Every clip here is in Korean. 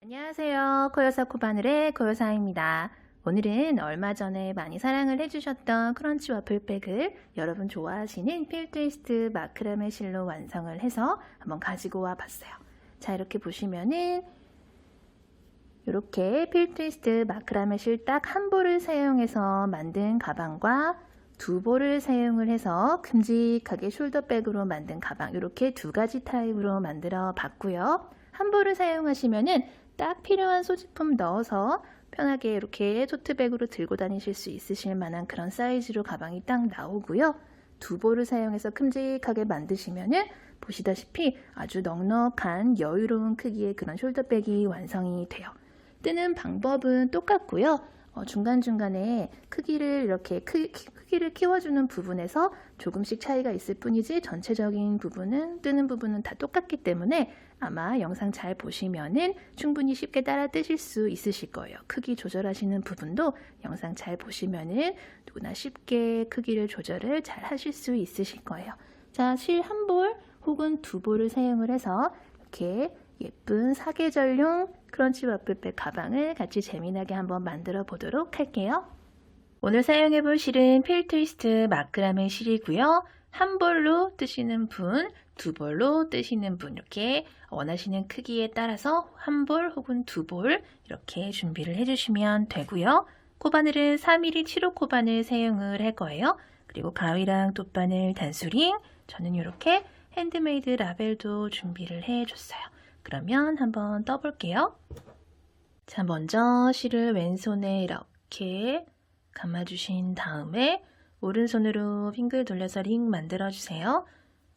안녕하세요. 코요사 코바늘의 코요사입니다. 오늘은 얼마 전에 많이 사랑을 해주셨던 크런치 와플백을 여러분 좋아하시는 필트위스트 마크라메 실로 완성을 해서 한번 가지고 와 봤어요. 자, 이렇게 보시면은 이렇게 필트위스트 마크라메 실 딱 한 볼을 사용해서 만든 가방과 두 볼을 사용을 해서 큼직하게 숄더백으로 만든 가방, 이렇게 두 가지 타입으로 만들어 봤고요. 한 볼을 사용하시면은 딱 필요한 소지품 넣어서 편하게 이렇게 토트백으로 들고 다니실 수 있으실 만한 그런 사이즈로 가방이 딱 나오고요. 두 볼을 사용해서 큼직하게 만드시면은 보시다시피 아주 넉넉한 여유로운 크기의 그런 숄더백이 완성이 돼요. 뜨는 방법은 똑같고요. 중간중간에 크기를 이렇게 크기를 키워주는 부분에서 조금씩 차이가 있을 뿐이지 전체적인 부분은 뜨는 부분은 다 똑같기 때문에 아마 영상 잘 보시면은 충분히 쉽게 따라 뜨실 수 있으실 거예요. 크기 조절하시는 부분도 영상 잘 보시면은 누구나 쉽게 크기를 조절을 잘 하실 수 있으실 거예요. 자, 실 한 볼 혹은 두 볼을 사용을 해서 이렇게 예쁜 사계절용 크런치 와플백 가방을 같이 재미나게 한번 만들어 보도록 할게요. 오늘 사용해 볼 실은 필트위스트 마크라메 실이고요. 한 볼로 뜨시는 분, 두 볼로 뜨시는 분, 이렇게 원하시는 크기에 따라서 한 볼 혹은 두 볼 이렇게 준비를 해주시면 되고요. 코바늘은 4mm 7호 코바늘 사용을 할 거예요. 그리고 가위랑 돗바늘, 단수링, 저는 이렇게 핸드메이드 라벨도 준비를 해줬어요. 그러면 한번 떠볼게요. 자, 먼저 실을 왼손에 이렇게 감아주신 다음에 오른손으로 빙글 돌려서 링 만들어주세요.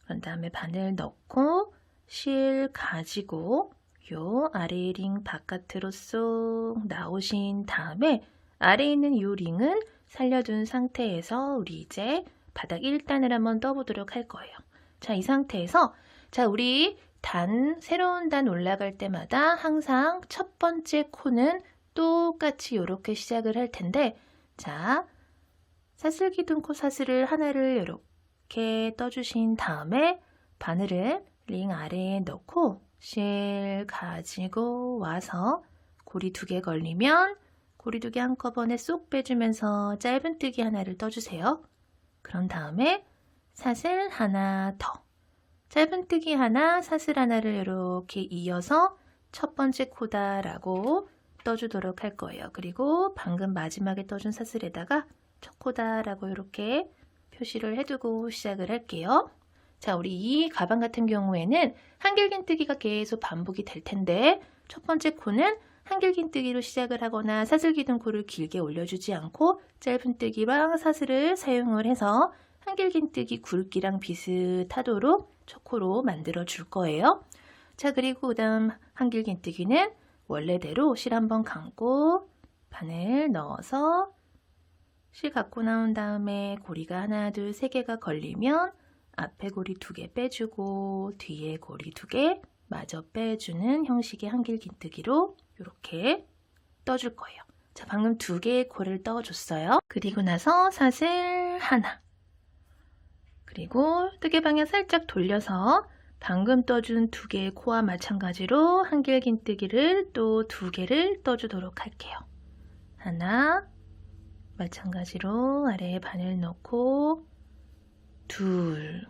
그런 다음에 바늘 넣고 실 가지고 요 아래 링 바깥으로 쏙 나오신 다음에 아래에 있는 요 링은 살려둔 상태에서 우리 이제 바닥 1단을 한번 떠보도록 할 거예요. 자, 이 상태에서 우리 새로운 단 올라갈 때마다 항상 첫 번째 코는 똑같이 이렇게 시작을 할 텐데, 자, 사슬기둥코 사슬을 하나를 이렇게 떠주신 다음에 바늘을 링 아래에 넣고 실 가지고 와서 고리 2개 걸리면 고리 2개 한꺼번에 쏙 빼주면서 짧은뜨기 하나를 떠주세요. 그런 다음에 사슬 하나 더, 짧은뜨기 하나, 사슬 하나를 이렇게 이어서 첫 번째 코다라고 떠주도록 할 거예요. 그리고 방금 마지막에 떠준 사슬에다가 첫 코다라고 이렇게 표시를 해두고 시작을 할게요. 자, 우리 이 가방 같은 경우에는 한길긴뜨기가 계속 반복이 될 텐데 첫 번째 코는 한길긴뜨기로 시작을 하거나 사슬기둥코를 길게 올려주지 않고 짧은뜨기랑 사슬을 사용을 해서 한길긴뜨기 굵기랑 비슷하도록 첫 코로 만들어 줄 거예요. 자, 그리고 그 다음 한길긴뜨기는 원래대로 실 한번 감고 바늘 넣어서 실 갖고 나온 다음에 고리가 하나, 둘, 세 개가 걸리면 앞에 고리 2개 빼주고 뒤에 고리 2개 마저 빼주는 형식의 한길긴뜨기로 이렇게 떠줄 거예요. 자, 방금 2개의 코를 떠줬어요. 그리고 나서 사슬 하나, 그리고 뜨개 방향 살짝 돌려서 방금 떠준 2개의 코와 마찬가지로 한길긴뜨기를 또 2개를 떠주도록 할게요. 하나, 마찬가지로 아래에 바늘 넣고 둘,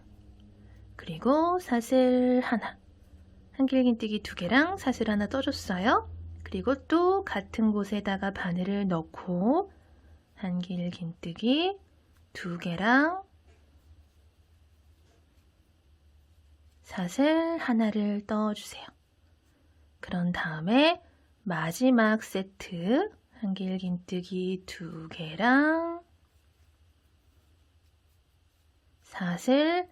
그리고 사슬 하나, 한길긴뜨기 2개랑 사슬 하나 떠줬어요. 그리고 또 같은 곳에다가 바늘을 넣고 한길긴뜨기 2개랑 사슬 하나를 떠주세요. 그런 다음에 마지막 세트 한길긴뜨기 2개랑 사슬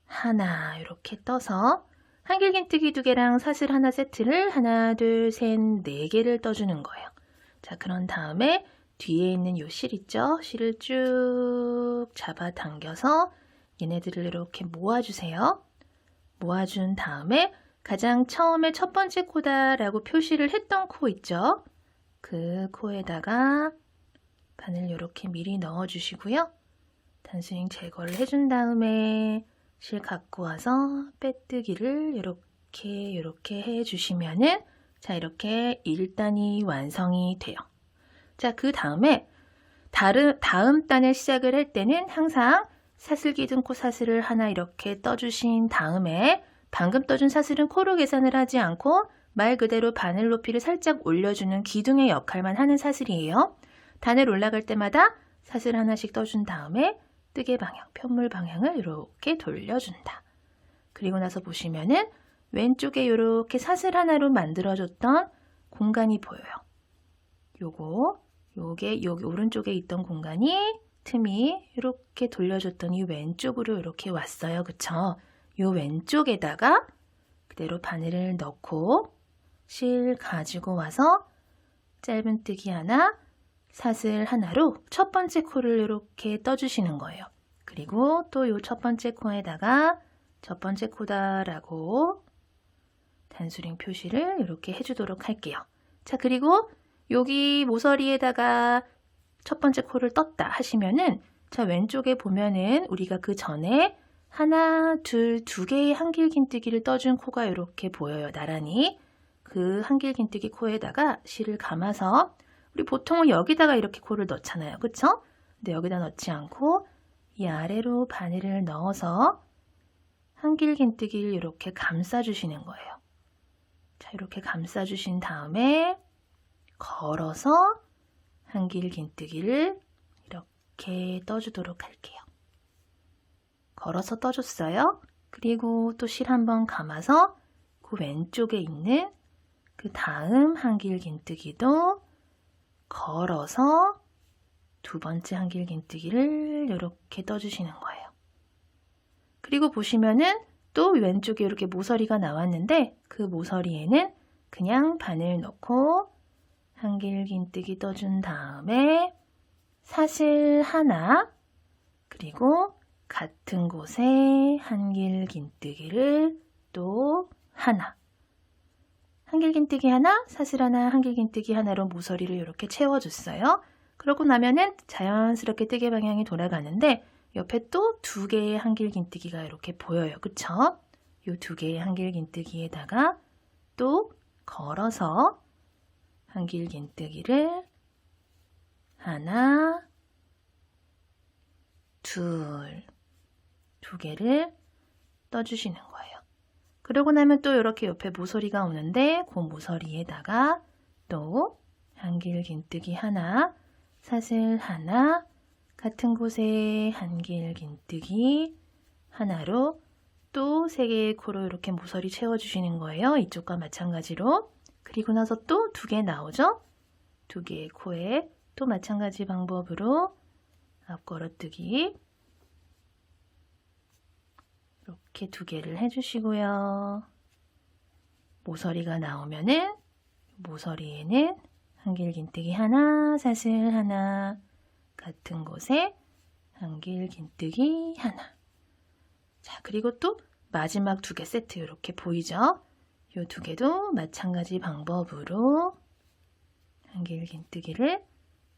하나 이렇게 떠서 한길긴뜨기 2개랑 사슬 하나 세트를 하나, 둘, 셋, 4개를 떠주는 거예요. 자, 그런 다음에 뒤에 있는 요 실 있죠? 실을 쭉 잡아당겨서 얘네들을 이렇게 모아주세요. 모아준 다음에 가장 처음에 첫 번째 코다라고 표시를 했던 코 있죠? 그 코에다가 바늘 이렇게 미리 넣어주시고요. 단스윙 제거를 해준 다음에 실 갖고 와서 빼뜨기를 이렇게 해주시면은 자, 이렇게 1단이 완성이 돼요. 자, 그 다음에 다음 단을 시작을 할 때는 항상 사슬기둥코 사슬을 하나 이렇게 떠주신 다음에 방금 떠준 사슬은 코로 계산을 하지 않고 말 그대로 바늘 높이를 살짝 올려주는 기둥의 역할만 하는 사슬이에요. 단을 올라갈 때마다 사슬 하나씩 떠준 다음에 뜨개 방향, 편물 방향을 이렇게 돌려준다. 그리고 나서 보시면은 왼쪽에 이렇게 사슬 하나로 만들어줬던 공간이 보여요. 요게 여기 오른쪽에 있던 공간이 틈이 이렇게 돌려줬더니 왼쪽으로 이렇게 왔어요. 그쵸? 요 왼쪽에다가 그대로 바늘을 넣고 실 가지고 와서 짧은 뜨기 하나, 사슬 하나로 첫 번째 코를 이렇게 떠주시는 거예요. 그리고 또 요 첫 번째 코에다가 첫 번째 코다라고 단수링 표시를 이렇게 해주도록 할게요. 자, 그리고 여기 모서리에다가 첫 번째 코를 떴다 하시면은 자, 왼쪽에 보면은 우리가 그 전에 하나, 둘, 두 개의 한길긴뜨기를 떠준 코가 이렇게 보여요. 나란히. 그 한길긴뜨기 코에다가 실을 감아서 우리 보통은 여기다가 이렇게 코를 넣잖아요. 그쵸? 근데 여기다 넣지 않고 이 아래로 바늘을 넣어서 한길긴뜨기를 이렇게 감싸주시는 거예요. 자, 이렇게 감싸주신 다음에 걸어서 한길긴뜨기를 이렇게 떠주도록 할게요. 걸어서 떠줬어요. 그리고 또 실 한번 감아서 그 왼쪽에 있는 그 다음 한길긴뜨기도 걸어서 두 번째 한길긴뜨기를 이렇게 떠주시는 거예요. 그리고 보시면은 또 왼쪽에 이렇게 모서리가 나왔는데 그 모서리에는 그냥 바늘 넣고 한길긴뜨기 떠준 다음에 사슬 하나 그리고 같은 곳에 한길긴뜨기를 또 하나 한길긴뜨기 하나, 사슬 하나, 한길긴뜨기 하나로 모서리를 이렇게 채워줬어요. 그러고 나면은 자연스럽게 뜨개 방향이 돌아가는데 옆에 또 두 개의 한길긴뜨기가 이렇게 보여요. 그쵸? 이 두 개의 한길긴뜨기에다가 또 걸어서 한길긴뜨기를 하나, 두 개를 떠주시는 거예요. 그러고 나면 또 이렇게 옆에 모서리가 오는데 그 모서리에다가 또 한길긴뜨기 하나, 사슬 하나, 같은 곳에 한길긴뜨기 하나로 또 세 개의 코로 이렇게 모서리 채워주시는 거예요. 이쪽과 마찬가지로. 그리고 나서 또 두 개 나오죠? 두 개의 코에 또 마찬가지 방법으로 앞걸어뜨기 이렇게 두 개를 해주시고요. 모서리가 나오면은 모서리에는 한길긴뜨기 하나, 사슬 하나, 같은 곳에 한길긴뜨기 하나. 자, 그리고 또 마지막 두 개 세트 이렇게 보이죠? 이 두 개도 마찬가지 방법으로 한길긴뜨기를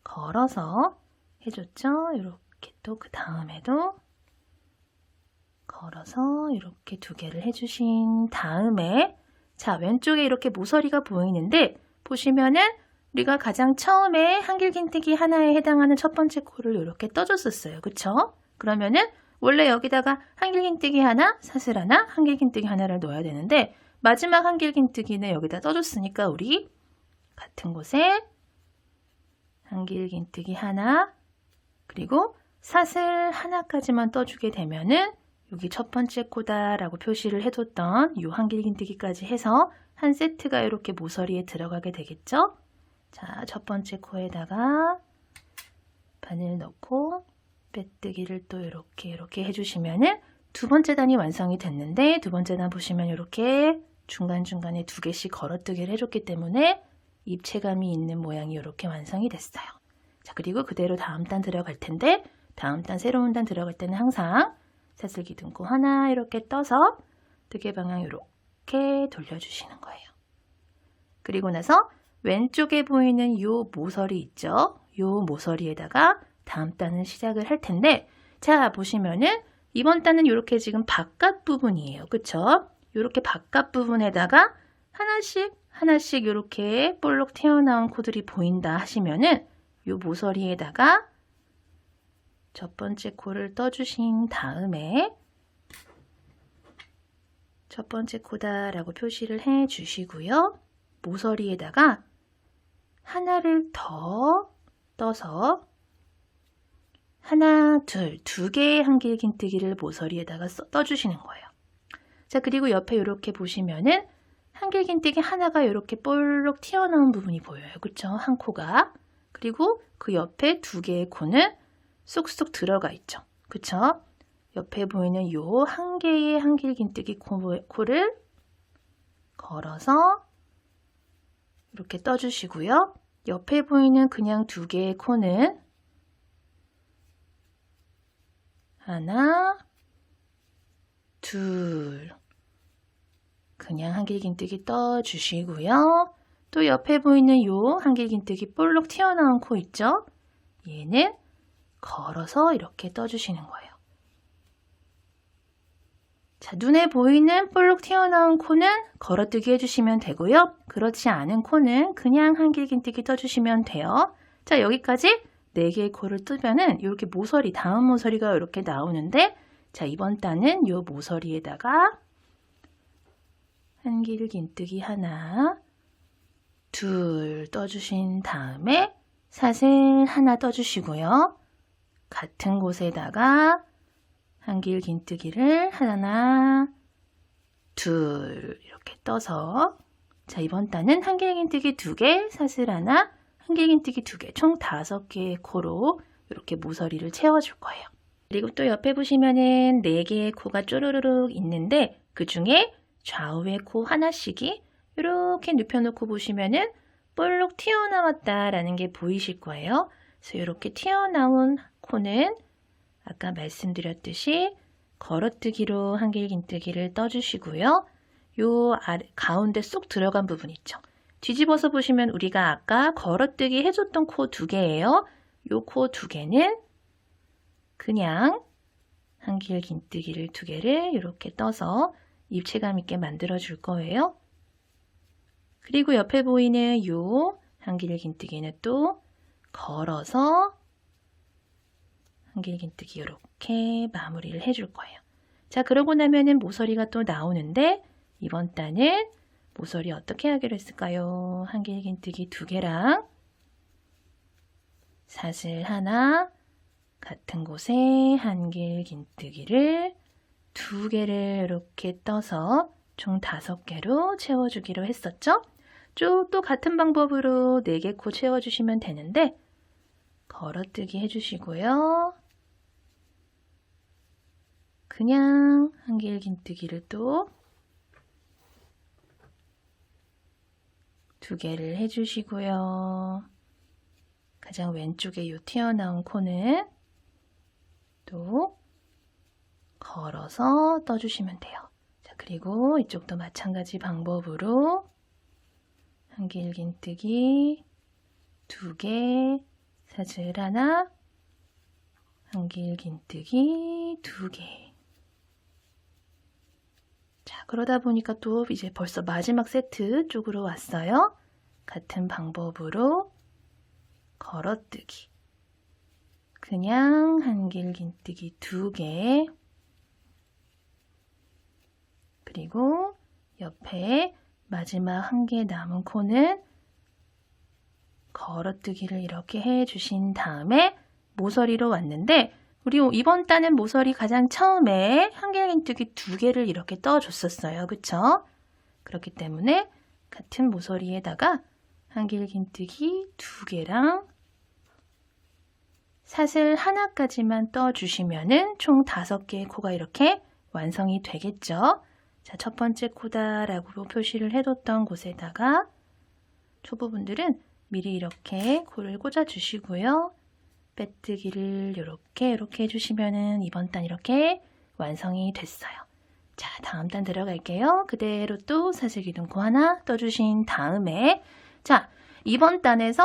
걸어서 해줬죠? 이렇게 또 그 다음에도 걸어서 이렇게 두 개를 해주신 다음에 자, 왼쪽에 이렇게 모서리가 보이는데 보시면은 우리가 가장 처음에 한길긴뜨기 하나에 해당하는 첫 번째 코를 이렇게 떠줬었어요. 그쵸? 그러면은 원래 여기다가 한길긴뜨기 하나, 사슬 하나, 한길긴뜨기 하나를 넣어야 되는데 마지막 한길긴뜨기는 여기다 떠줬으니까 우리 같은 곳에 한길긴뜨기 하나 그리고 사슬 하나까지만 떠주게 되면은 여기 첫 번째 코다라고 표시를 해뒀던 이 한길긴뜨기까지 해서 한 세트가 이렇게 모서리에 들어가게 되겠죠? 자, 첫 번째 코에다가 바늘 넣고 빼뜨기를 또 이렇게 해주시면은 두 번째 단이 완성이 됐는데 두 번째 단 보시면 이렇게 중간중간에 두 개씩 걸어뜨기를 해줬기 때문에 입체감이 있는 모양이 이렇게 완성이 됐어요. 자, 그리고 그대로 다음 단 들어갈 텐데 다음 단 새로운 단 들어갈 때는 항상 사슬기둥코 하나 이렇게 떠서 뜨개 방향 이렇게 돌려주시는 거예요. 그리고 나서 왼쪽에 보이는 이 모서리 있죠? 이 모서리에다가 다음 단을 시작을 할 텐데 자, 보시면은 이번 단은 이렇게 지금 바깥 부분이에요. 그쵸? 이렇게 바깥 부분에다가 하나씩 하나씩 이렇게 볼록 튀어나온 코들이 보인다 하시면은 이 모서리에다가 첫 번째 코를 떠주신 다음에 첫 번째 코다 라고 표시를 해 주시고요. 모서리에다가 하나를 더 떠서 하나, 둘, 두 개의 한길긴뜨기를 모서리에다가 떠주시는 거예요. 자, 그리고 옆에 이렇게 보시면은 한길긴뜨기 하나가 이렇게 볼록 튀어나온 부분이 보여요. 그쵸? 한 코가. 그리고 그 옆에 두 개의 코는 쏙쏙 들어가 있죠. 그쵸? 옆에 보이는 요 한 개의 한길긴뜨기 코를 걸어서 이렇게 떠주시고요. 옆에 보이는 그냥 두 개의 코는 하나, 둘, 그냥 한길긴뜨기 떠주시고요. 또 옆에 보이는 요 한길긴뜨기 볼록 튀어나온 코 있죠? 얘는 걸어서 이렇게 떠주시는 거예요. 자, 눈에 보이는 볼록 튀어나온 코는 걸어뜨기 해주시면 되고요. 그렇지 않은 코는 그냥 한길긴뜨기 떠주시면 돼요. 자, 여기까지 4개의 코를 뜨면은 이렇게 모서리, 다음 모서리가 이렇게 나오는데, 자, 이번 단은 요 모서리에다가 한길긴뜨기 하나, 둘 떠주신 다음에 사슬 하나 떠주시고요. 같은 곳에다가 한길긴뜨기를 하나, 둘 이렇게 떠서, 자, 이번 단은 한길긴뜨기 2개, 사슬 하나, 한길긴뜨기 2개, 총 5개의 코로 이렇게 모서리를 채워줄 거예요. 그리고 또 옆에 보시면은 4개의 코가 쪼르르륵 있는데 그 중에 좌우의 코 하나씩이 이렇게 눕혀놓고 보시면은 볼록 튀어나왔다라는 게 보이실 거예요. 그래서 이렇게 튀어나온 코는 아까 말씀드렸듯이 걸어뜨기로 한길긴뜨기를 떠주시고요. 요 가운데 쏙 들어간 부분 있죠. 뒤집어서 보시면 우리가 아까 걸어뜨기 해줬던 코 2개예요. 요 코 2개는 그냥 한길긴뜨기를 2개를 이렇게 떠서 입체감 있게 만들어 줄 거예요. 그리고 옆에 보이는 요 한길긴뜨기는 또 걸어서 한길긴뜨기 이렇게 마무리를 해줄 거예요. 자, 그러고 나면은 모서리가 또 나오는데 이번 단은 모서리 어떻게 하기로 했을까요? 한길긴뜨기 2개랑 사슬 하나, 같은 곳에 한길긴뜨기를 2개를 이렇게 떠서 총 5개로 채워주기로 했었죠? 쭉 또 같은 방법으로 4개 코 채워주시면 되는데 걸어뜨기 해주시고요. 그냥 한길긴뜨기를 또 2개를 해주시고요. 가장 왼쪽에 요 튀어나온 코는 또 걸어서 떠주시면 돼요. 자, 그리고 이쪽도 마찬가지 방법으로 한길긴뜨기 2개, 사슬 하나, 한길긴뜨기 2개. 자, 그러다 보니까 또 이제 벌써 마지막 세트 쪽으로 왔어요. 같은 방법으로 걸어뜨기, 그냥 한길긴뜨기 2개, 그리고 옆에 마지막 한 개 남은 코는 걸어뜨기를 이렇게 해주신 다음에 모서리로 왔는데, 우리 이번 단은 모서리 가장 처음에 한길긴뜨기 2개를 이렇게 떠줬었어요. 그쵸? 그렇기 때문에 같은 모서리에다가 한길긴뜨기 2개랑 사슬 하나까지만 떠주시면은 총 5개의 코가 이렇게 완성이 되겠죠. 자, 첫 번째 코다라고 표시를 해뒀던 곳에다가 초보분들은 미리 이렇게 코를 꽂아주시고요. 빼뜨기를 이렇게 해주시면은 이번 단 이렇게 완성이 됐어요. 자, 다음 단 들어갈게요. 그대로 또 사슬 기둥코 하나 떠주신 다음에, 자, 이번 단에서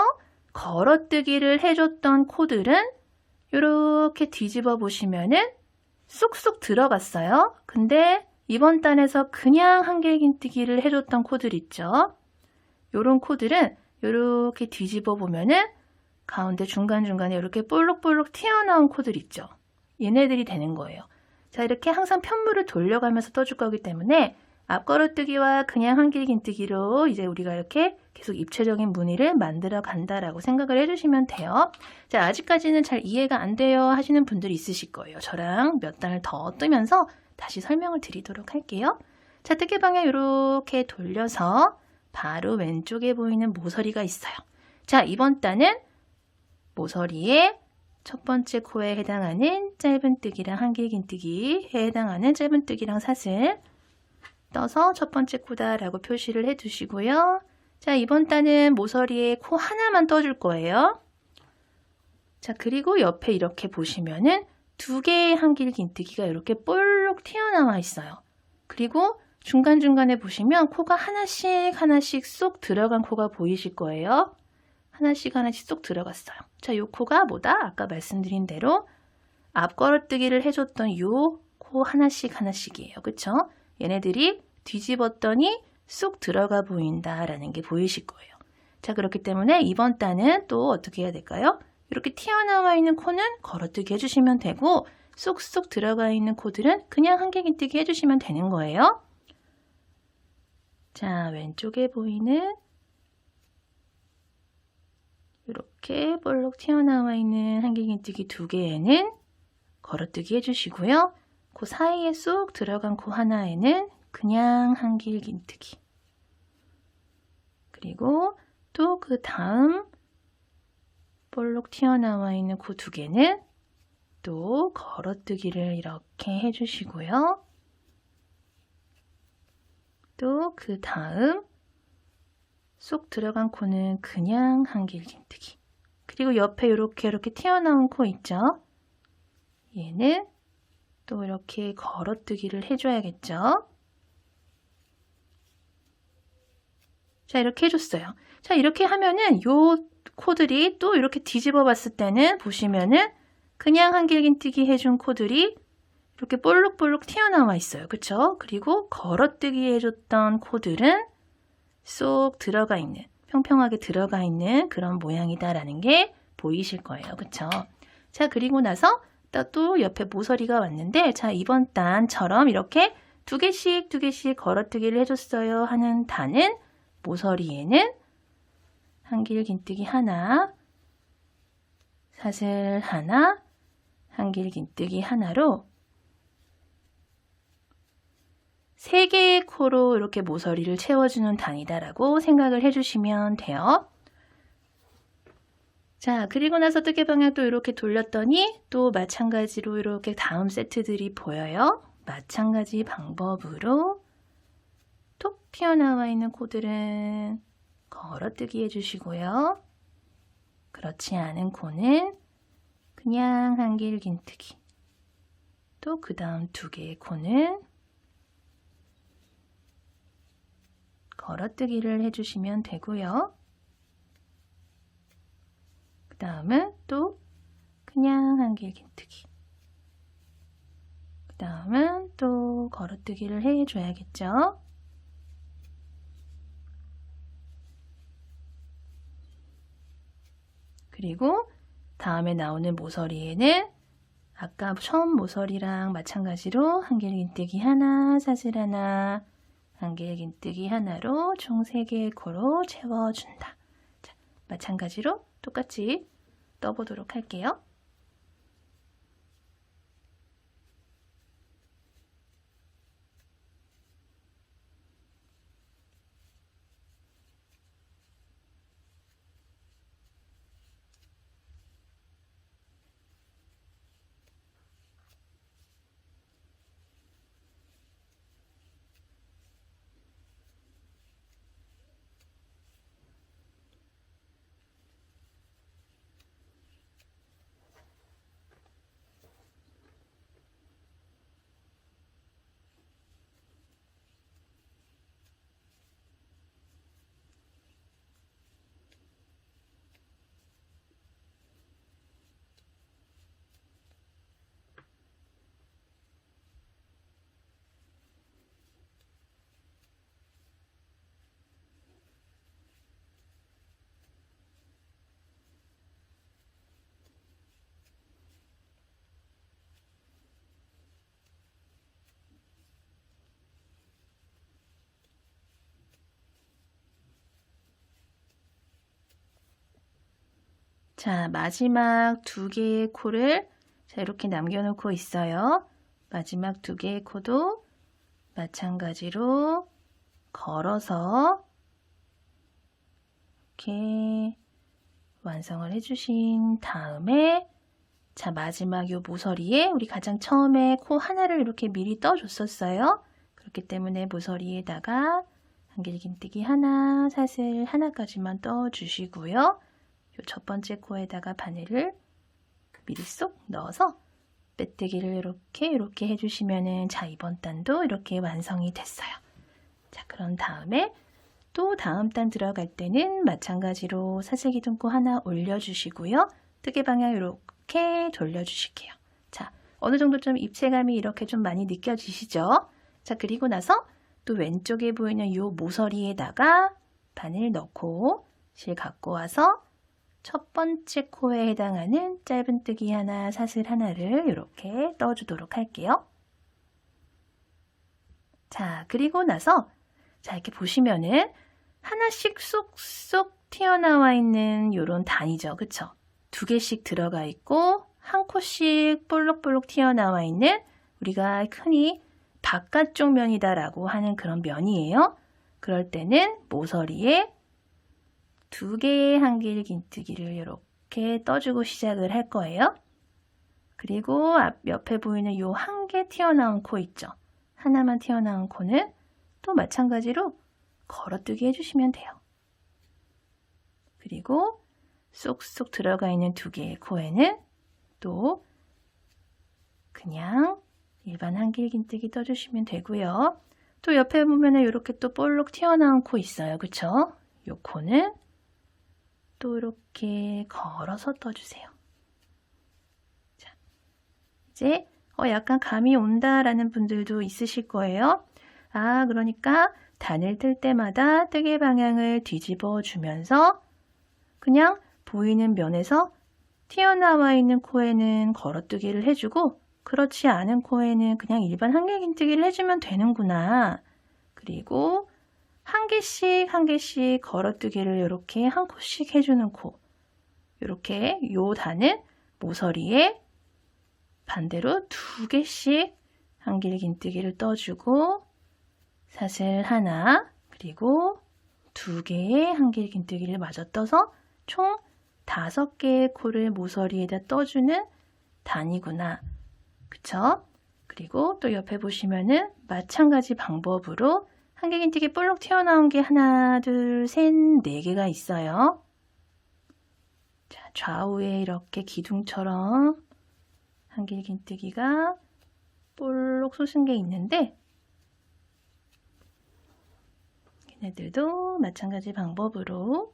걸어뜨기를 해줬던 코들은 이렇게 뒤집어 보시면은 쏙쏙 들어갔어요. 근데 이번 단에서 그냥 한길긴뜨기를 해줬던 코들 있죠. 요런 코들은 이렇게 뒤집어 보면은 가운데 중간중간에 이렇게 볼록볼록 튀어나온 코들 있죠. 얘네들이 되는 거예요. 자, 이렇게 항상 편물을 돌려가면서 떠줄 거기 때문에 앞걸어뜨기와 그냥 한길긴뜨기로 이제 우리가 이렇게 계속 입체적인 무늬를 만들어 간다라고 생각을 해주시면 돼요. 자, 아직까지는 잘 이해가 안 돼요 하시는 분들이 있으실 거예요. 저랑 몇 단을 더 뜨면서 다시 설명을 드리도록 할게요. 자, 뜨개 방향 이렇게 돌려서 바로 왼쪽에 보이는 모서리가 있어요. 자, 이번 단은 모서리에 첫 번째 코에 해당하는 짧은뜨기랑 한길긴뜨기에 해당하는 짧은뜨기랑 사슬 떠서 첫 번째 코다라고 표시를 해두시고요. 자, 이번 단은 모서리에 코 하나만 떠줄 거예요. 자, 그리고 옆에 이렇게 보시면은 두 개의 한길긴뜨기가 이렇게 볼록 튀어나와 있어요. 그리고 중간중간에 보시면 코가 하나씩 쏙 들어간 코가 보이실 거예요. 하나씩 쏙 들어갔어요. 자, 요 코가 뭐다? 아까 말씀드린 대로 앞걸어뜨기를 해줬던 요 코 하나씩이에요. 그쵸? 얘네들이 뒤집었더니 쏙 들어가 보인다라는 게 보이실 거예요. 자, 그렇기 때문에 이번 단은 또 어떻게 해야 될까요? 이렇게 튀어나와 있는 코는 걸어뜨기 해주시면 되고 쏙쏙 들어가 있는 코들은 그냥 한길긴뜨기 해주시면 되는 거예요. 자, 왼쪽에 보이는 이렇게 볼록 튀어나와 있는 한길긴뜨기 두 개에는 걸어뜨기 해주시고요. 그 사이에 쏙 들어간 코 하나에는 그냥 한길긴뜨기. 그리고 또 그 다음 볼록 튀어나와 있는 코 두 개는 또 걸어뜨기를 이렇게 해주시고요. 또 그 다음 쏙 들어간 코는 그냥 한길긴뜨기. 그리고 옆에 이렇게 튀어나온 코 있죠? 얘는 또 이렇게 걸어뜨기를 해줘야겠죠? 자, 이렇게 해줬어요. 자, 이렇게 하면은 요 코들이 또 이렇게 뒤집어 봤을 때는 보시면은 그냥 한길긴뜨기 해준 코들이 이렇게 볼록볼록 튀어나와 있어요. 그쵸? 그리고 걸어뜨기 해줬던 코들은 쏙 들어가 있는, 평평하게 들어가 있는 그런 모양이다라는 게 보이실 거예요. 그쵸? 자, 그리고 나서 또 옆에 모서리가 왔는데, 자, 이번 단처럼 이렇게 두 개씩 걸어뜨기를 해줬어요 하는 단은 모서리에는 한길긴뜨기 하나, 사슬 하나, 한길긴뜨기 하나로 세 개의 코로 이렇게 모서리를 채워주는 단이다라고 생각을 해주시면 돼요. 자, 그리고 나서 뜨개 방향 또 이렇게 돌렸더니 또 마찬가지로 이렇게 다음 세트들이 보여요. 마찬가지 방법으로 톡 튀어나와 있는 코들은 걸어뜨기 해주시고요. 그렇지 않은 코는 그냥 한길긴뜨기. 또 그 다음 두 개의 코는 걸어뜨기를 해주시면 되고요. 그 다음은 또 그냥 한길긴뜨기. 그 다음은 또 걸어뜨기를 해줘야겠죠. 그리고 다음에 나오는 모서리에는 아까 처음 모서리랑 마찬가지로 한길긴뜨기 하나, 사슬 하나, 한길긴뜨기 하나로 총 3개의 코로 채워준다. 자, 마찬가지로 똑같이 떠보도록 할게요. 자, 마지막 두 개의 코를 자, 이렇게 남겨놓고 있어요. 마지막 두 개의 코도 마찬가지로 걸어서 이렇게 완성을 해주신 다음에 자, 마지막 요 모서리에 우리 가장 처음에 코 하나를 이렇게 미리 떠줬었어요. 그렇기 때문에 모서리에다가 한길긴뜨기 하나, 사슬 하나까지만 떠주시고요. 요 첫 번째 코에다가 바늘을 미리 쏙 넣어서 빼뜨기를 이렇게 해주시면은 자, 이번 단도 이렇게 완성이 됐어요. 자, 그런 다음에 또 다음 단 들어갈 때는 마찬가지로 사슬기둥코 하나 올려주시고요. 뜨개 방향 이렇게 돌려주실게요. 자, 어느 정도 좀 입체감이 이렇게 좀 많이 느껴지시죠? 자, 그리고 나서 또 왼쪽에 보이는 이 모서리에다가 바늘 넣고 실 갖고 와서 첫 번째 코에 해당하는 짧은뜨기 하나, 사슬 하나를 이렇게 떠주도록 할게요. 자, 그리고 나서 자, 이렇게 보시면은 하나씩 쏙쏙 튀어나와 있는 이런 단이죠. 그쵸? 두 개씩 들어가 있고 한 코씩 볼록볼록 튀어나와 있는 우리가 흔히 바깥쪽 면이다라고 하는 그런 면이에요. 그럴 때는 모서리에 두 개의 한길긴뜨기를 이렇게 떠주고 시작을 할 거예요. 그리고 옆에 보이는 이 한 개 튀어나온 코 있죠. 하나만 튀어나온 코는 또 마찬가지로 걸어뜨기 해주시면 돼요. 그리고 쏙쏙 들어가 있는 두 개의 코에는 또 그냥 일반 한길긴뜨기 떠주시면 되고요. 또 옆에 보면은 이렇게 또 볼록 튀어나온 코 있어요. 그쵸? 이 코는 또 이렇게 걸어서 떠주세요. 자, 이제 약간 감이 온다라는 분들도 있으실 거예요. 아, 그러니까 단을 뜰 때마다 뜨개 방향을 뒤집어 주면서 그냥 보이는 면에서 튀어나와 있는 코에는 걸어뜨기를 해주고 그렇지 않은 코에는 그냥 일반 한길긴뜨기를 해주면 되는구나. 그리고 한 개씩 걸어뜨기를 이렇게 한 코씩 해주는 코. 이렇게 요 단은 모서리에 반대로 두 개씩 한길긴뜨기를 떠주고 사슬 하나 그리고 두 개의 한길긴뜨기를 마저 떠서 총 5개의 코를 모서리에다 떠주는 단이구나. 그쵸? 그리고 또 옆에 보시면은 마찬가지 방법으로 한길긴뜨기 볼록 튀어나온 게 하나, 둘, 셋, 4개가 있어요. 자, 좌우에 이렇게 기둥처럼 한길긴뜨기가 볼록 솟은 게 있는데 얘네들도 마찬가지 방법으로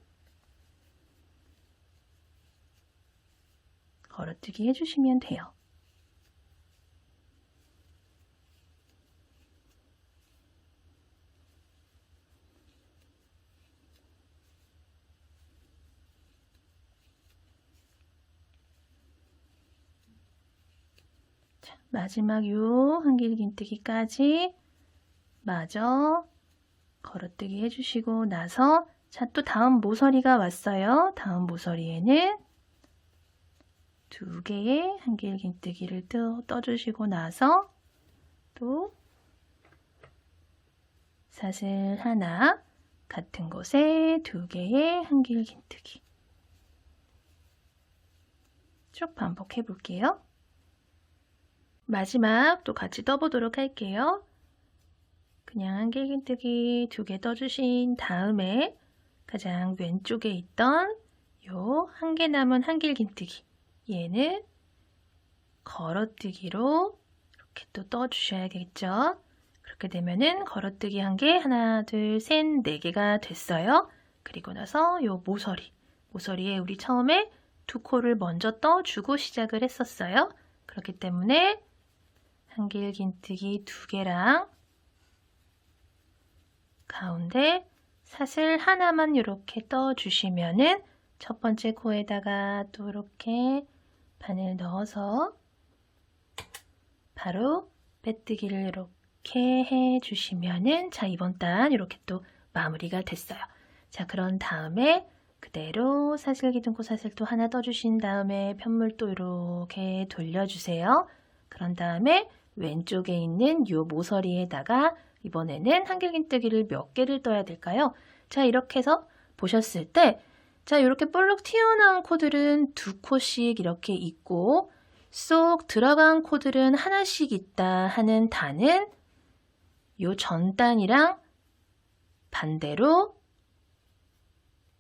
걸어뜨기 해주시면 돼요. 자, 마지막 요 한길긴뜨기까지 마저 걸어뜨기 해주시고 나서 자, 또 다음 모서리가 왔어요. 다음 모서리에는 두 개의 한길긴뜨기를 떠주시고 나서 또 사슬 하나 같은 곳에 두 개의 한길긴뜨기 쭉 반복해 볼게요. 마지막 또 같이 떠보도록 할게요. 그냥 한길긴뜨기 2개 떠주신 다음에 가장 왼쪽에 있던 요 한 개 남은 한길긴뜨기 얘는 걸어뜨기로 이렇게 또 떠주셔야겠죠. 그렇게 되면은 걸어뜨기 한 개, 하나, 둘, 셋, 4개가 됐어요. 그리고 나서 요 모서리에 우리 처음에 2코를 먼저 떠주고 시작을 했었어요. 그렇기 때문에 한길긴뜨기 2개랑 가운데 사슬 하나만 이렇게 떠주시면은 첫 번째 코에다가 또 이렇게 바늘 넣어서 바로 빼뜨기를 이렇게 해주시면은 자, 이번 단 이렇게 또 마무리가 됐어요. 자, 그런 다음에 그대로 사슬기둥 코사슬 또 하나 떠주신 다음에 편물 또 이렇게 돌려주세요. 그런 다음에 왼쪽에 있는 요 모서리에다가 이번에는 한길긴뜨기를 몇 개를 떠야 될까요? 자, 이렇게 해서 보셨을 때, 자, 이렇게 볼록 튀어나온 코들은 2코씩 이렇게 있고, 쏙 들어간 코들은 하나씩 있다 하는 단은 요 전단이랑 반대로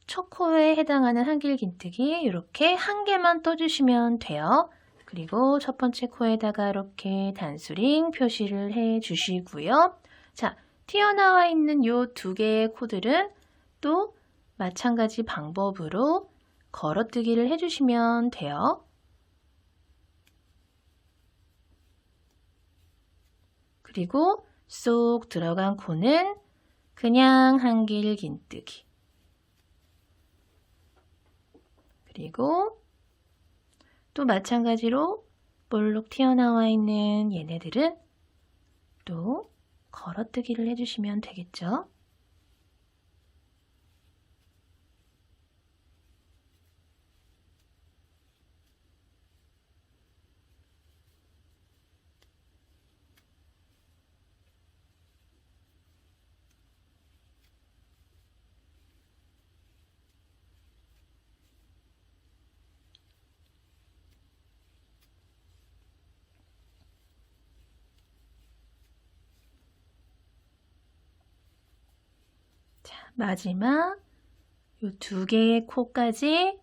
첫 코에 해당하는 한길긴뜨기 이렇게 한 개만 떠주시면 돼요. 그리고 첫 번째 코에다가 이렇게 단수링 표시를 해 주시고요. 자, 튀어나와 있는 요 2개의 코들은 또 마찬가지 방법으로 걸어뜨기를 해주시면 돼요. 그리고 쏙 들어간 코는 그냥 한길긴뜨기. 그리고 또 마찬가지로 볼록 튀어나와 있는 얘네들은 또 걸어뜨기를 해주시면 되겠죠. 자, 마지막 요 2개의 코까지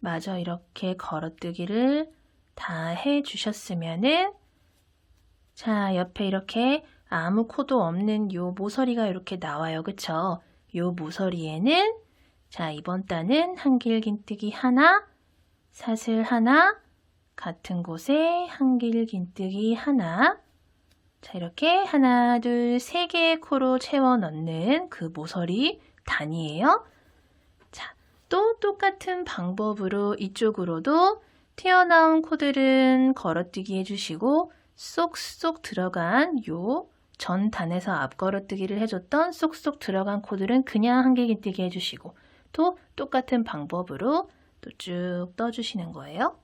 마저 이렇게 걸어뜨기를 다 해주셨으면은 자, 옆에 이렇게 아무 코도 없는 요 모서리가 이렇게 나와요. 그쵸? 요 모서리에는 자, 이번 단은 한길긴뜨기 하나, 사슬 하나, 같은 곳에 한길긴뜨기 하나. 자, 이렇게 하나, 둘, 세 개의 코로 채워 넣는 그 모서리 단이에요. 자, 또 똑같은 방법으로 이쪽으로도 튀어나온 코들은 걸어뜨기 해주시고 쏙쏙 들어간 요 전 단에서 앞 걸어뜨기를 해줬던 쏙쏙 들어간 코들은 그냥 한길긴뜨기 해주시고 또 똑같은 방법으로 또 쭉 떠주시는 거예요.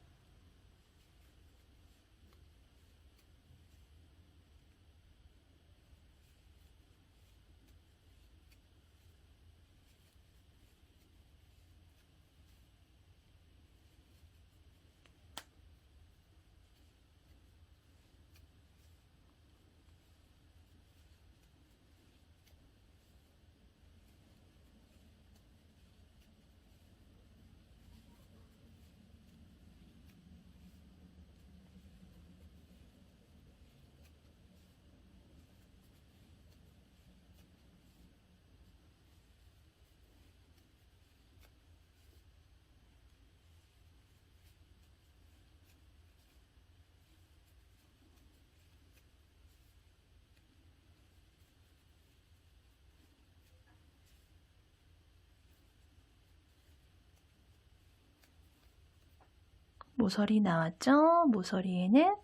모서리 나왔죠? 모서리에는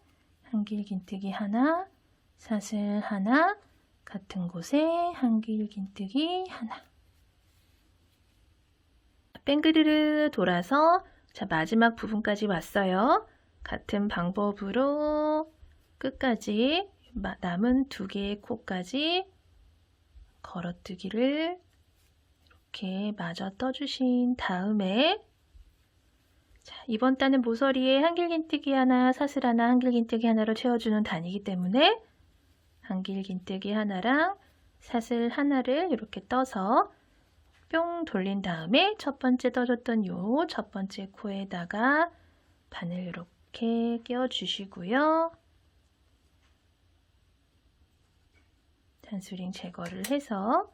한길긴뜨기 하나, 사슬 하나, 같은 곳에 한길긴뜨기 하나. 뺑그르르 돌아서 자, 마지막 부분까지 왔어요. 같은 방법으로 끝까지 남은 2개의 코까지 걸어뜨기를 이렇게 마저 떠주신 다음에 자, 이번 단은 모서리에 한길긴뜨기 하나, 사슬 하나, 한길긴뜨기 하나로 채워주는 단이기 때문에 한길긴뜨기 하나랑 사슬 하나를 이렇게 떠서 뿅 돌린 다음에 첫 번째 떠줬던 요 첫 번째 코에다가 바늘 이렇게 끼워주시고요. 단수링 제거를 해서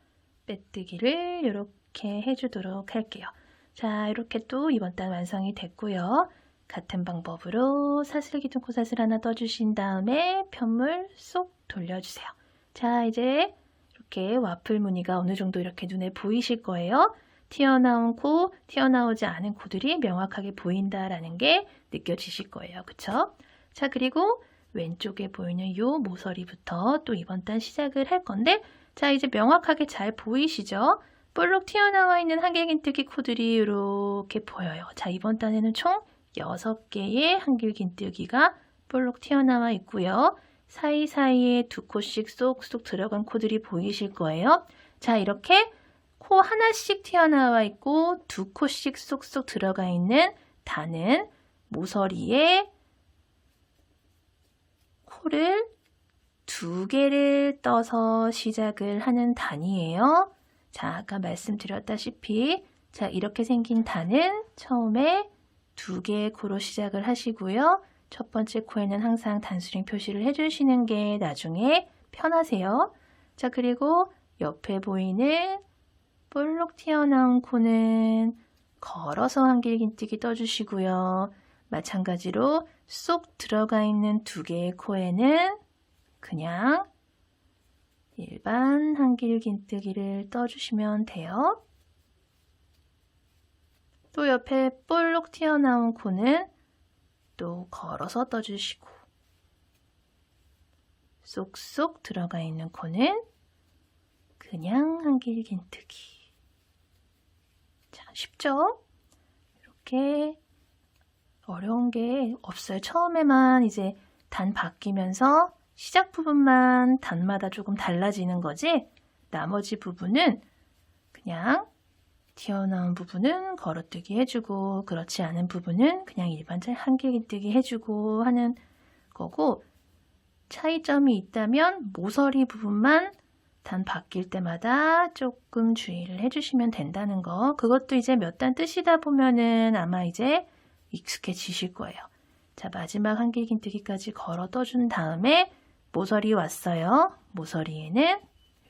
빼뜨기를 이렇게 해주도록 할게요. 자, 이렇게 또 이번 단 완성이 됐고요. 같은 방법으로 사슬기둥 코사슬 하나 떠주신 다음에 편물 쏙 돌려주세요. 자, 이제 이렇게 와플 무늬가 어느 정도 이렇게 눈에 보이실 거예요. 튀어나온 코, 튀어나오지 않은 코들이 명확하게 보인다라는 게 느껴지실 거예요. 그쵸? 자, 그리고 왼쪽에 보이는 요 모서리부터 또 이번 단 시작을 할 건데 자, 이제 명확하게 잘 보이시죠? 볼록 튀어나와 있는 한길긴뜨기 코들이 이렇게 보여요. 자, 이번 단에는 총 6개의 한길긴뜨기가 볼록 튀어나와 있고요. 사이사이에 2코씩 쏙쏙 들어간 코들이 보이실 거예요. 자, 이렇게 코 하나씩 튀어나와 있고 2코씩 쏙쏙 들어가 있는 단은 모서리에 코를 2개를 떠서 시작을 하는 단이에요. 자, 아까 말씀드렸다시피 자, 이렇게 생긴 단은 처음에 2개의 코로 시작을 하시고요. 첫 번째 코에는 항상 단수링 표시를 해주시는 게 나중에 편하세요. 자, 그리고 옆에 보이는 볼록 튀어나온 코는 걸어서 한길긴뜨기 떠주시고요. 마찬가지로 쏙 들어가 있는 2개의 코에는 그냥 일반 한길긴뜨기를 떠주시면 돼요. 또 옆에 볼록 튀어나온 코는 또 걸어서 떠주시고 쏙쏙 들어가 있는 코는 그냥 한길긴뜨기. 자, 쉽죠? 이렇게 어려운 게 없어요. 처음에만 이제 단 바뀌면서 시작 부분만 단마다 조금 달라지는 거지 나머지 부분은 그냥 튀어나온 부분은 걸어뜨기 해주고 그렇지 않은 부분은 그냥 일반 한길긴뜨기 해주고 하는 거고 차이점이 있다면 모서리 부분만 단 바뀔 때마다 조금 주의를 해주시면 된다는 거. 그것도 이제 몇 단 뜨시다 보면은 아마 이제 익숙해지실 거예요. 자, 마지막 한길긴뜨기까지 걸어 떠준 다음에 모서리 왔어요. 모서리에는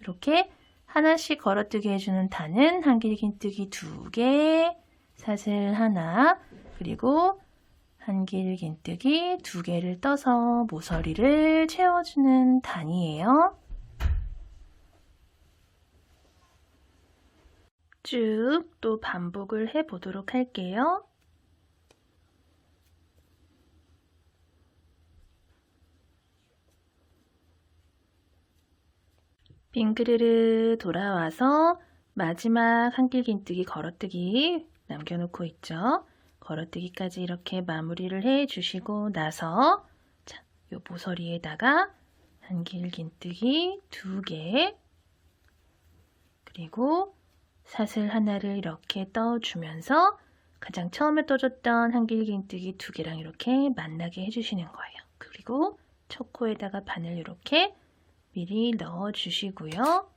이렇게 하나씩 걸어뜨기 해주는 단은 한길긴뜨기 2개, 사슬 하나, 그리고 한길긴뜨기 2개를 떠서 모서리를 채워주는 단이에요. 쭉 또 반복을 해보도록 할게요. 빙그르르 돌아와서 마지막 한길긴뜨기 걸어뜨기 남겨놓고 있죠. 걸어뜨기까지 이렇게 마무리를 해주시고 나서 자, 요 모서리에다가 한길긴뜨기 2개 그리고 사슬 하나를 이렇게 떠주면서 가장 처음에 떠줬던 한길긴뜨기 2개랑 이렇게 만나게 해주시는 거예요. 그리고 첫 코에다가 바늘 이렇게 미리 넣어주시고요.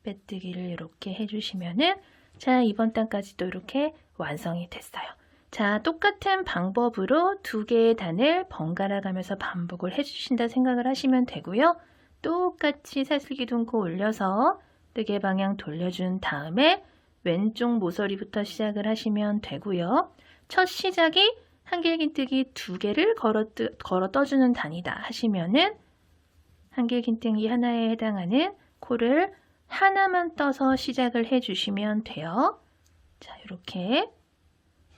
빼뜨기를 이렇게 해주시면은 자, 이번 단까지 또 이렇게 완성이 됐어요. 자, 똑같은 방법으로 2개의 단을 번갈아 가면서 반복을 해주신다 생각을 하시면 되고요. 똑같이 사슬기둥코 올려서 뜨개 방향 돌려준 다음에 왼쪽 모서리부터 시작을 하시면 되고요. 첫 시작이 한길긴뜨기 2개를 걸어 떠주는 단이다 하시면은 한길긴뜨기 하나에 해당하는 코를 하나만 떠서 시작을 해주시면 돼요. 자, 이렇게.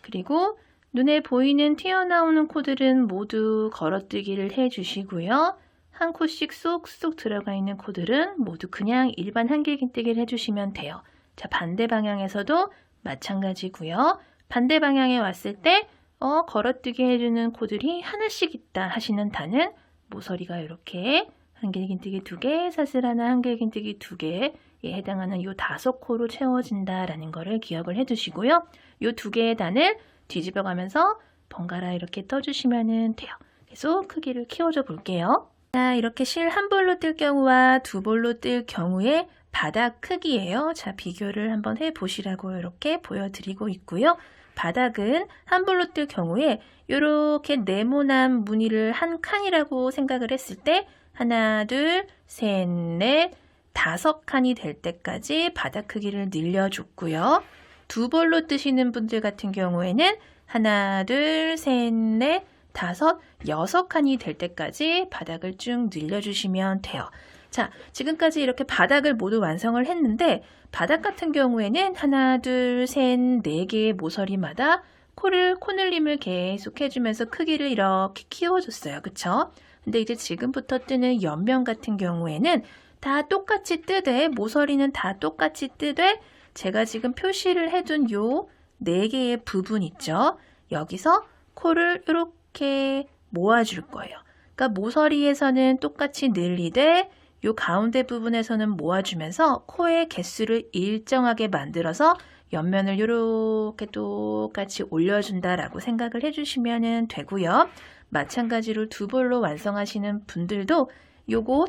그리고 눈에 보이는 튀어나오는 코들은 모두 걸어뜨기를 해주시고요. 한 코씩 쏙쏙 들어가 있는 코들은 모두 그냥 일반 한길긴뜨기를 해주시면 돼요. 자, 반대 방향에서도 마찬가지고요. 반대 방향에 왔을 때 걸어뜨기 해주는 코들이 하나씩 있다 하시는 단은 모서리가 이렇게 한길긴뜨기 2개, 사슬 하나, 한길긴뜨기 2개에 해당하는 이 5코로 채워진다라는 거를 기억을 해두시고요. 이 2개의 단을 뒤집어 가면서 번갈아 이렇게 떠주시면 돼요. 계속 크기를 키워줘 볼게요. 자, 이렇게 실 한 볼로 뜰 경우와 2볼로 뜰 경우의 바닥 크기예요. 자, 비교를 한번 해보시라고 이렇게 보여드리고 있고요. 바닥은 한 볼로 뜰 경우에 이렇게 네모난 무늬를 한 칸이라고 생각을 했을 때 하나, 둘, 셋, 넷, 5칸이 될 때까지 바닥 크기를 늘려줬고요. 2볼로 뜨시는 분들 같은 경우에는 하나, 둘, 셋, 넷, 5, 6칸이 될 때까지 바닥을 쭉 늘려주시면 돼요. 자, 지금까지 이렇게 바닥을 모두 완성을 했는데 바닥 같은 경우에는 하나, 둘, 셋, 4개의 모서리마다 코늘림을 계속 해주면서 크기를 이렇게 키워줬어요. 그쵸? 근데 이제 지금부터 뜨는 옆면 같은 경우에는 다 똑같이 뜨되 모서리는 다 똑같이 뜨되 제가 지금 표시를 해둔 요 4개의 부분 있죠? 여기서 코를 이렇게 모아줄 거예요. 그러니까 모서리에서는 똑같이 늘리되 요 가운데 부분에서는 모아주면서 코의 개수를 일정하게 만들어서 옆면을 이렇게 똑같이 올려준다라고 생각을 해주시면 되고요. 마찬가지로 2볼로 완성하시는 분들도 요거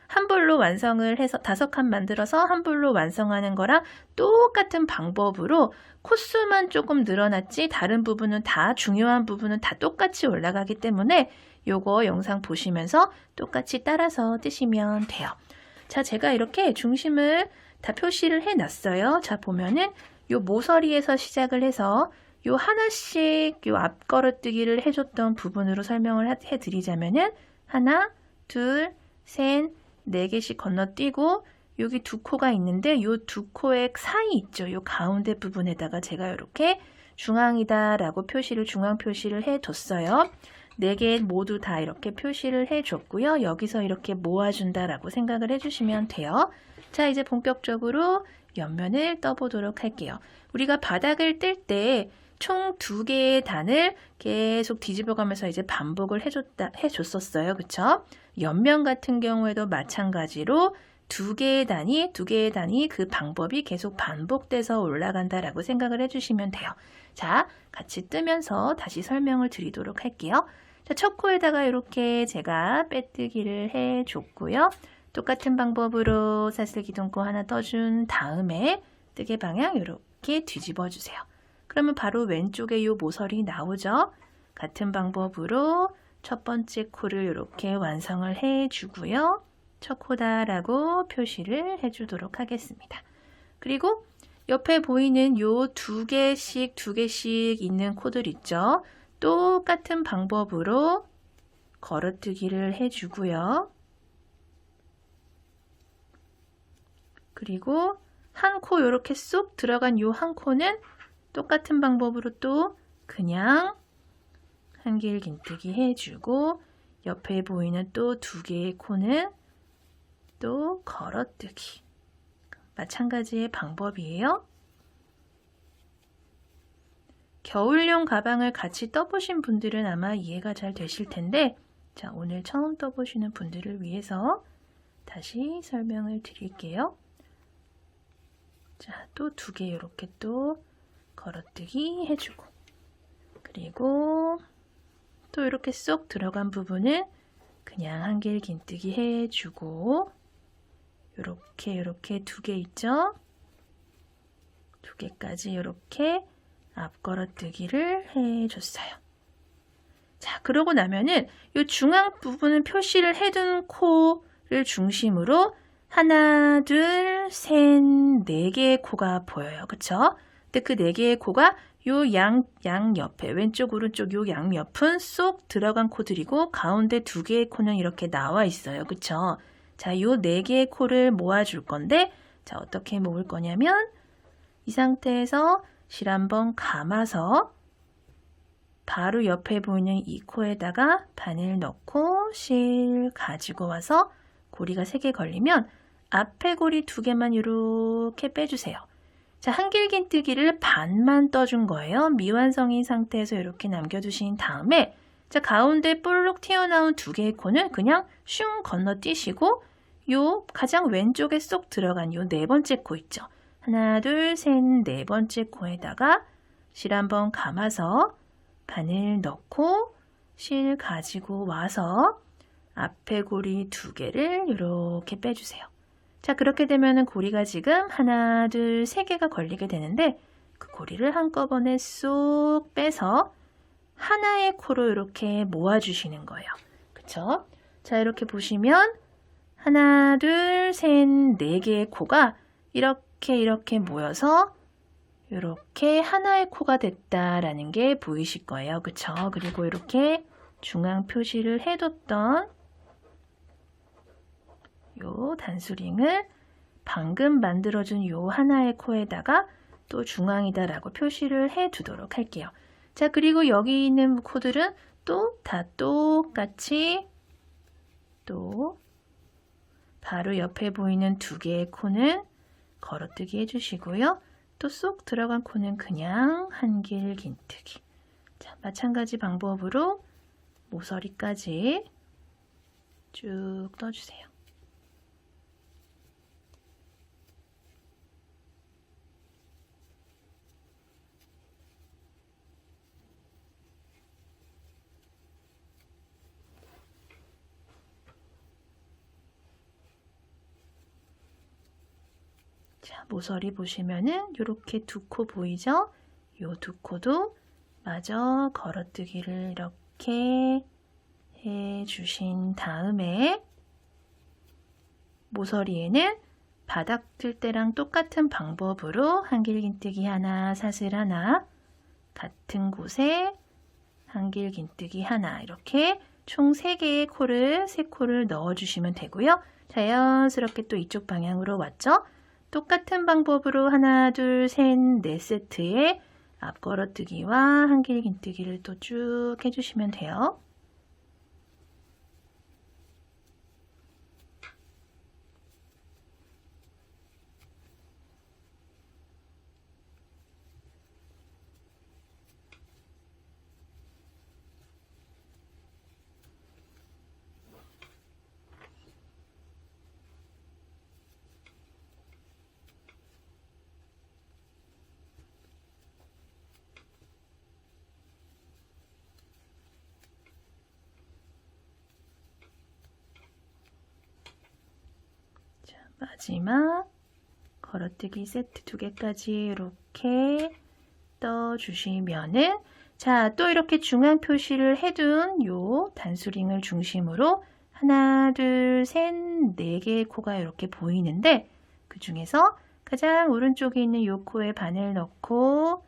한 볼로 완성을 해서 5칸 만들어서 한 볼로 완성하는 거랑 똑같은 방법으로 코수만 조금 늘어났지 다른 부분은 다 중요한 부분은 다 똑같이 올라가기 때문에 요거 영상 보시면서 똑같이 따라서 뜨시면 돼요. 자, 제가 이렇게 중심을 다 표시를 해 놨어요. 자, 보면은 요 모서리에서 시작을 해서 요 하나씩 요 앞걸어뜨기를 해줬던 부분으로 설명을 해드리자면은 하나, 둘, 셋, 4개씩 건너뛰고 여기 2코가 있는데 요 2코의 사이 있죠. 요 가운데 부분에다가 제가 이렇게 중앙이다 라고 중앙 표시를 해뒀어요. 4개 모두 다 이렇게 표시를 해줬고요. 여기서 이렇게 모아준다 라고 생각을 해주시면 돼요. 자, 이제 본격적으로 옆면을 떠보도록 할게요. 우리가 바닥을 뜰 때 총 2개의 단을 계속 뒤집어가면서 이제 반복을 해줬었어요. 그쵸? 옆면 같은 경우에도 마찬가지로 2개의 단이 그 방법이 계속 반복돼서 올라간다라고 생각을 해주시면 돼요. 자, 같이 뜨면서 다시 설명을 드리도록 할게요. 자, 첫 코에다가 이렇게 제가 빼뜨기를 해줬고요. 똑같은 방법으로 사슬기둥코 하나 떠준 다음에 뜨개 방향 이렇게 뒤집어 주세요. 그러면 바로 왼쪽에 이 모서리 나오죠? 같은 방법으로 첫 번째 코를 이렇게 완성을 해주고요. 첫 코다라고 표시를 해주도록 하겠습니다. 그리고 옆에 보이는 요 2개씩 있는 코들 있죠? 똑같은 방법으로 걸어뜨기를 해주고요. 그리고 한 코 이렇게 쏙 들어간 요 한 코는 똑같은 방법으로 또 그냥 한길 긴뜨기 해주고 옆에 보이는 또 2개의 코는 또 걸어뜨기. 마찬가지의 방법이에요. 겨울용 가방을 같이 떠보신 분들은 아마 이해가 잘 되실 텐데, 자, 오늘 처음 떠보시는 분들을 위해서 다시 설명을 드릴게요. 자, 또 2개 이렇게 또 걸어뜨기 해주고, 그리고 또 이렇게 쏙 들어간 부분은 그냥 한길 긴뜨기 해주고, 이렇게 2개 있죠? 2개까지 이렇게 앞걸어뜨기를 해줬어요. 자, 그러고 나면은 이 중앙 부분은 표시를 해둔 코를 중심으로 하나, 둘, 셋, 4개의 코가 보여요. 그쵸? 근데 그 4개의 코가 요 양 옆에 왼쪽 오른쪽 요 양 옆은 쏙 들어간 코들이고 가운데 2개의 코는 이렇게 나와 있어요. 그쵸? 자, 요 4개의 코를 모아줄 건데, 자, 어떻게 모을 거냐면 이 상태에서 실 한번 감아서 바로 옆에 보이는 이 코에다가 바늘 넣고 실 가지고 와서 고리가 3개 걸리면 앞에 고리 2개만 이렇게 빼주세요. 자, 한길 긴뜨기를 반만 떠준 거예요. 미완성인 상태에서 이렇게 남겨두신 다음에, 자, 가운데 볼록 튀어나온 2개의 코는 그냥 슝 건너뛰시고 요 가장 왼쪽에 쏙 들어간 요 4번째 코 있죠. 하나, 둘, 셋, 4번째 코에다가 실 한번 감아서 바늘 넣고 실 가지고 와서 앞에 고리 2개를 이렇게 빼주세요. 자, 그렇게 되면은 고리가 지금 하나, 둘, 3개가 걸리게 되는데 그 고리를 한꺼번에 쏙 빼서 하나의 코로 이렇게 모아주시는 거예요. 그쵸? 자, 이렇게 보시면 하나, 둘, 셋, 4개의 코가 이렇게 모여서 이렇게 하나의 코가 됐다라는 게 보이실 거예요. 그쵸? 그리고 이렇게 중앙 표시를 해뒀던 요 단수링을 방금 만들어준 요 하나의 코에다가 또 중앙이다라고 표시를 해 두도록 할게요. 자, 그리고 여기 있는 코들은 또 다 똑같이 또 바로 옆에 보이는 2개의 코는 걸어뜨기 해주시고요. 또 쏙 들어간 코는 그냥 한길 긴뜨기. 자, 마찬가지 방법으로 모서리까지 쭉 떠주세요. 자, 모서리 보시면은 이렇게 두 코 보이죠? 요 두 코도 마저 걸어뜨기를 이렇게 해 주신 다음에 모서리에는 바닥 뜰 때랑 똑같은 방법으로 한길긴뜨기 하나, 사슬 하나, 같은 곳에 한길긴뜨기 하나, 이렇게 총 3개의 코를, 3코를 넣어주시면 되고요. 자연스럽게 또 이쪽 방향으로 왔죠? 똑같은 방법으로 하나, 둘, 셋, 4세트의 앞걸어뜨기와 한길긴뜨기를 또 쭉 해주시면 돼요. 마지막 걸어뜨기 세트 2개까지 이렇게 떠주시면은, 자, 또 이렇게 중앙 표시를 해둔 요 단수링을 중심으로 하나, 둘, 셋, 4개의 코가 이렇게 보이는데, 그 중에서 가장 오른쪽에 있는 요 코에 바늘 넣고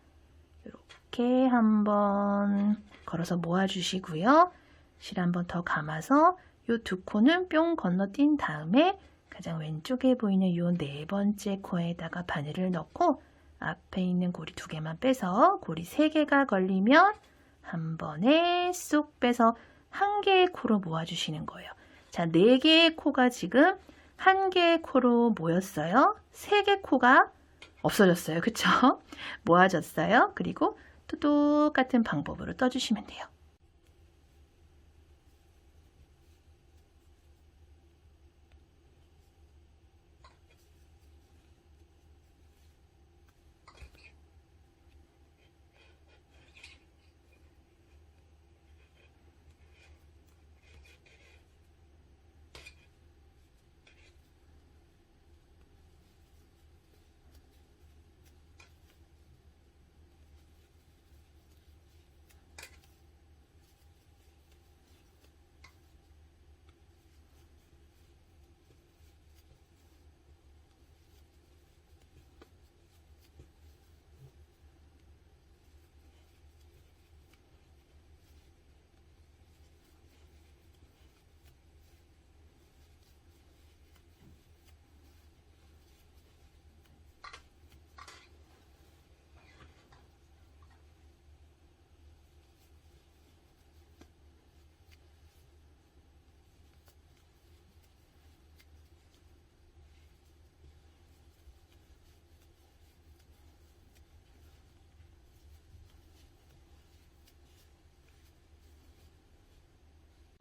이렇게 한번 걸어서 모아주시고요. 실 한번 더 감아서 요 2코는 뿅 건너뛴 다음에 가장 왼쪽에 보이는 이 4번째 코에다가 바늘을 넣고 앞에 있는 고리 2개만 빼서 고리 3개가 걸리면 한 번에 쏙 빼서 1개의 코로 모아주시는 거예요. 자, 4개의 코가 지금 1개의 코로 모였어요. 3개 코가 없어졌어요. 그쵸? 모아졌어요. 그리고 또 똑같은 방법으로 떠주시면 돼요.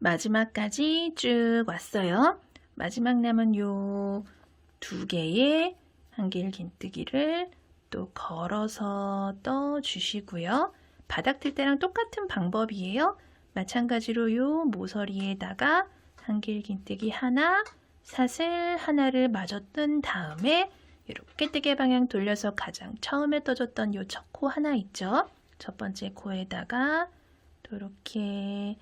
마지막까지 쭉 왔어요. 마지막 남은 요 2개의 한길 긴뜨기를 또 걸어서 떠 주시고요. 바닥 뜰 때랑 똑같은 방법이에요. 마찬가지로 요 모서리에다가 한길 긴뜨기 하나, 사슬 하나를 마저 뜬 다음에 이렇게 뜨개 방향 돌려서 가장 처음에 떠줬던 요 첫 코 하나 있죠? 첫 번째 코에다가 또 이렇게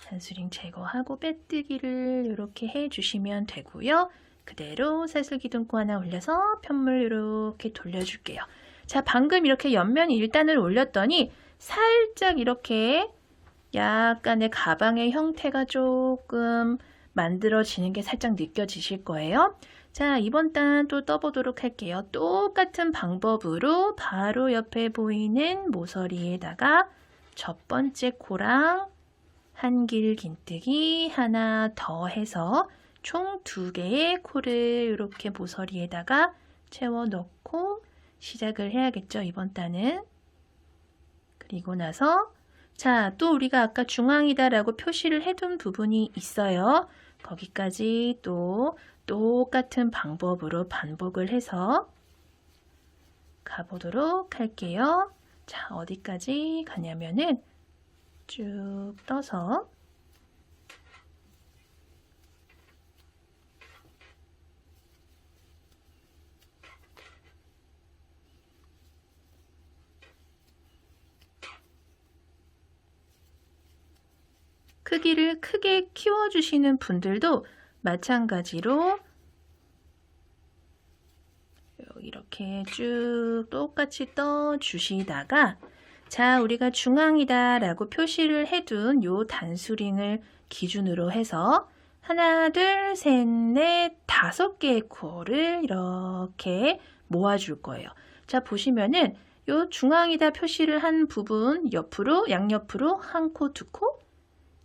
단수링 제거하고 빼뜨기를 이렇게 해주시면 되고요. 그대로 사슬 기둥코 하나 올려서 편물 이렇게 돌려줄게요. 자, 방금 이렇게 옆면 1단을 올렸더니 살짝 이렇게 약간의 가방의 형태가 조금 만들어지는 게 살짝 느껴지실 거예요. 자, 이번 단 또 떠보도록 할게요. 똑같은 방법으로 바로 옆에 보이는 모서리에다가 첫 번째 코랑 한길 긴뜨기 하나 더 해서 총 2개의 코를 이렇게 모서리에다가 채워 넣고 시작을 해야겠죠, 이번 단은. 그리고 나서 자, 또 우리가 아까 중앙이다 라고 표시를 해둔 부분이 있어요. 거기까지 또 똑같은 방법으로 반복을 해서 가보도록 할게요. 자, 어디까지 가냐면은 쭉 떠서 크기를 크게 키워주시는 분들도 마찬가지로 이렇게 쭉 똑같이 떠주시다가 자, 우리가 중앙이다 라고 표시를 해둔 요 단수링을 기준으로 해서 하나, 둘, 셋, 넷, 5개의 코를 이렇게 모아줄 거예요. 자, 보시면은 요 중앙이다 표시를 한 부분 옆으로, 양옆으로 한 코, 두 코,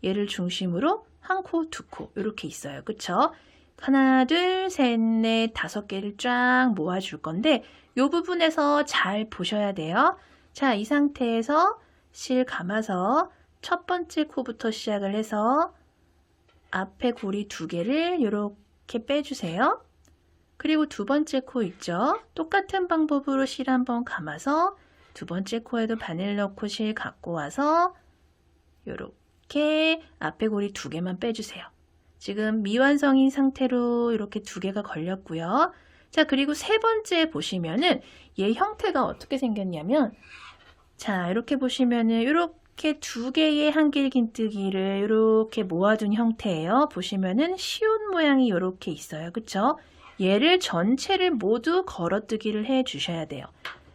얘를 중심으로 한 코, 두 코 이렇게 있어요. 그쵸? 하나, 둘, 셋, 넷, 5개를 쫙 모아줄 건데 이 부분에서 잘 보셔야 돼요. 자, 이 상태에서 실 감아서 첫 번째 코부터 시작을 해서 앞에 고리 2개를 이렇게 빼주세요. 그리고 두 번째 코 있죠? 똑같은 방법으로 실 한번 감아서 두 번째 코에도 바늘 넣고 실 갖고 와서 이렇게 앞에 고리 2개만 빼주세요. 지금 미완성인 상태로 이렇게 2개가 걸렸고요. 자, 그리고 세 번째 보시면은 얘 형태가 어떻게 생겼냐면 자, 이렇게 보시면은 이렇게 2개의 한길긴뜨기를 이렇게 모아둔 형태예요. 보시면은 시옷 모양이 이렇게 있어요. 그쵸? 얘를 전체를 모두 걸어뜨기를 해 주셔야 돼요.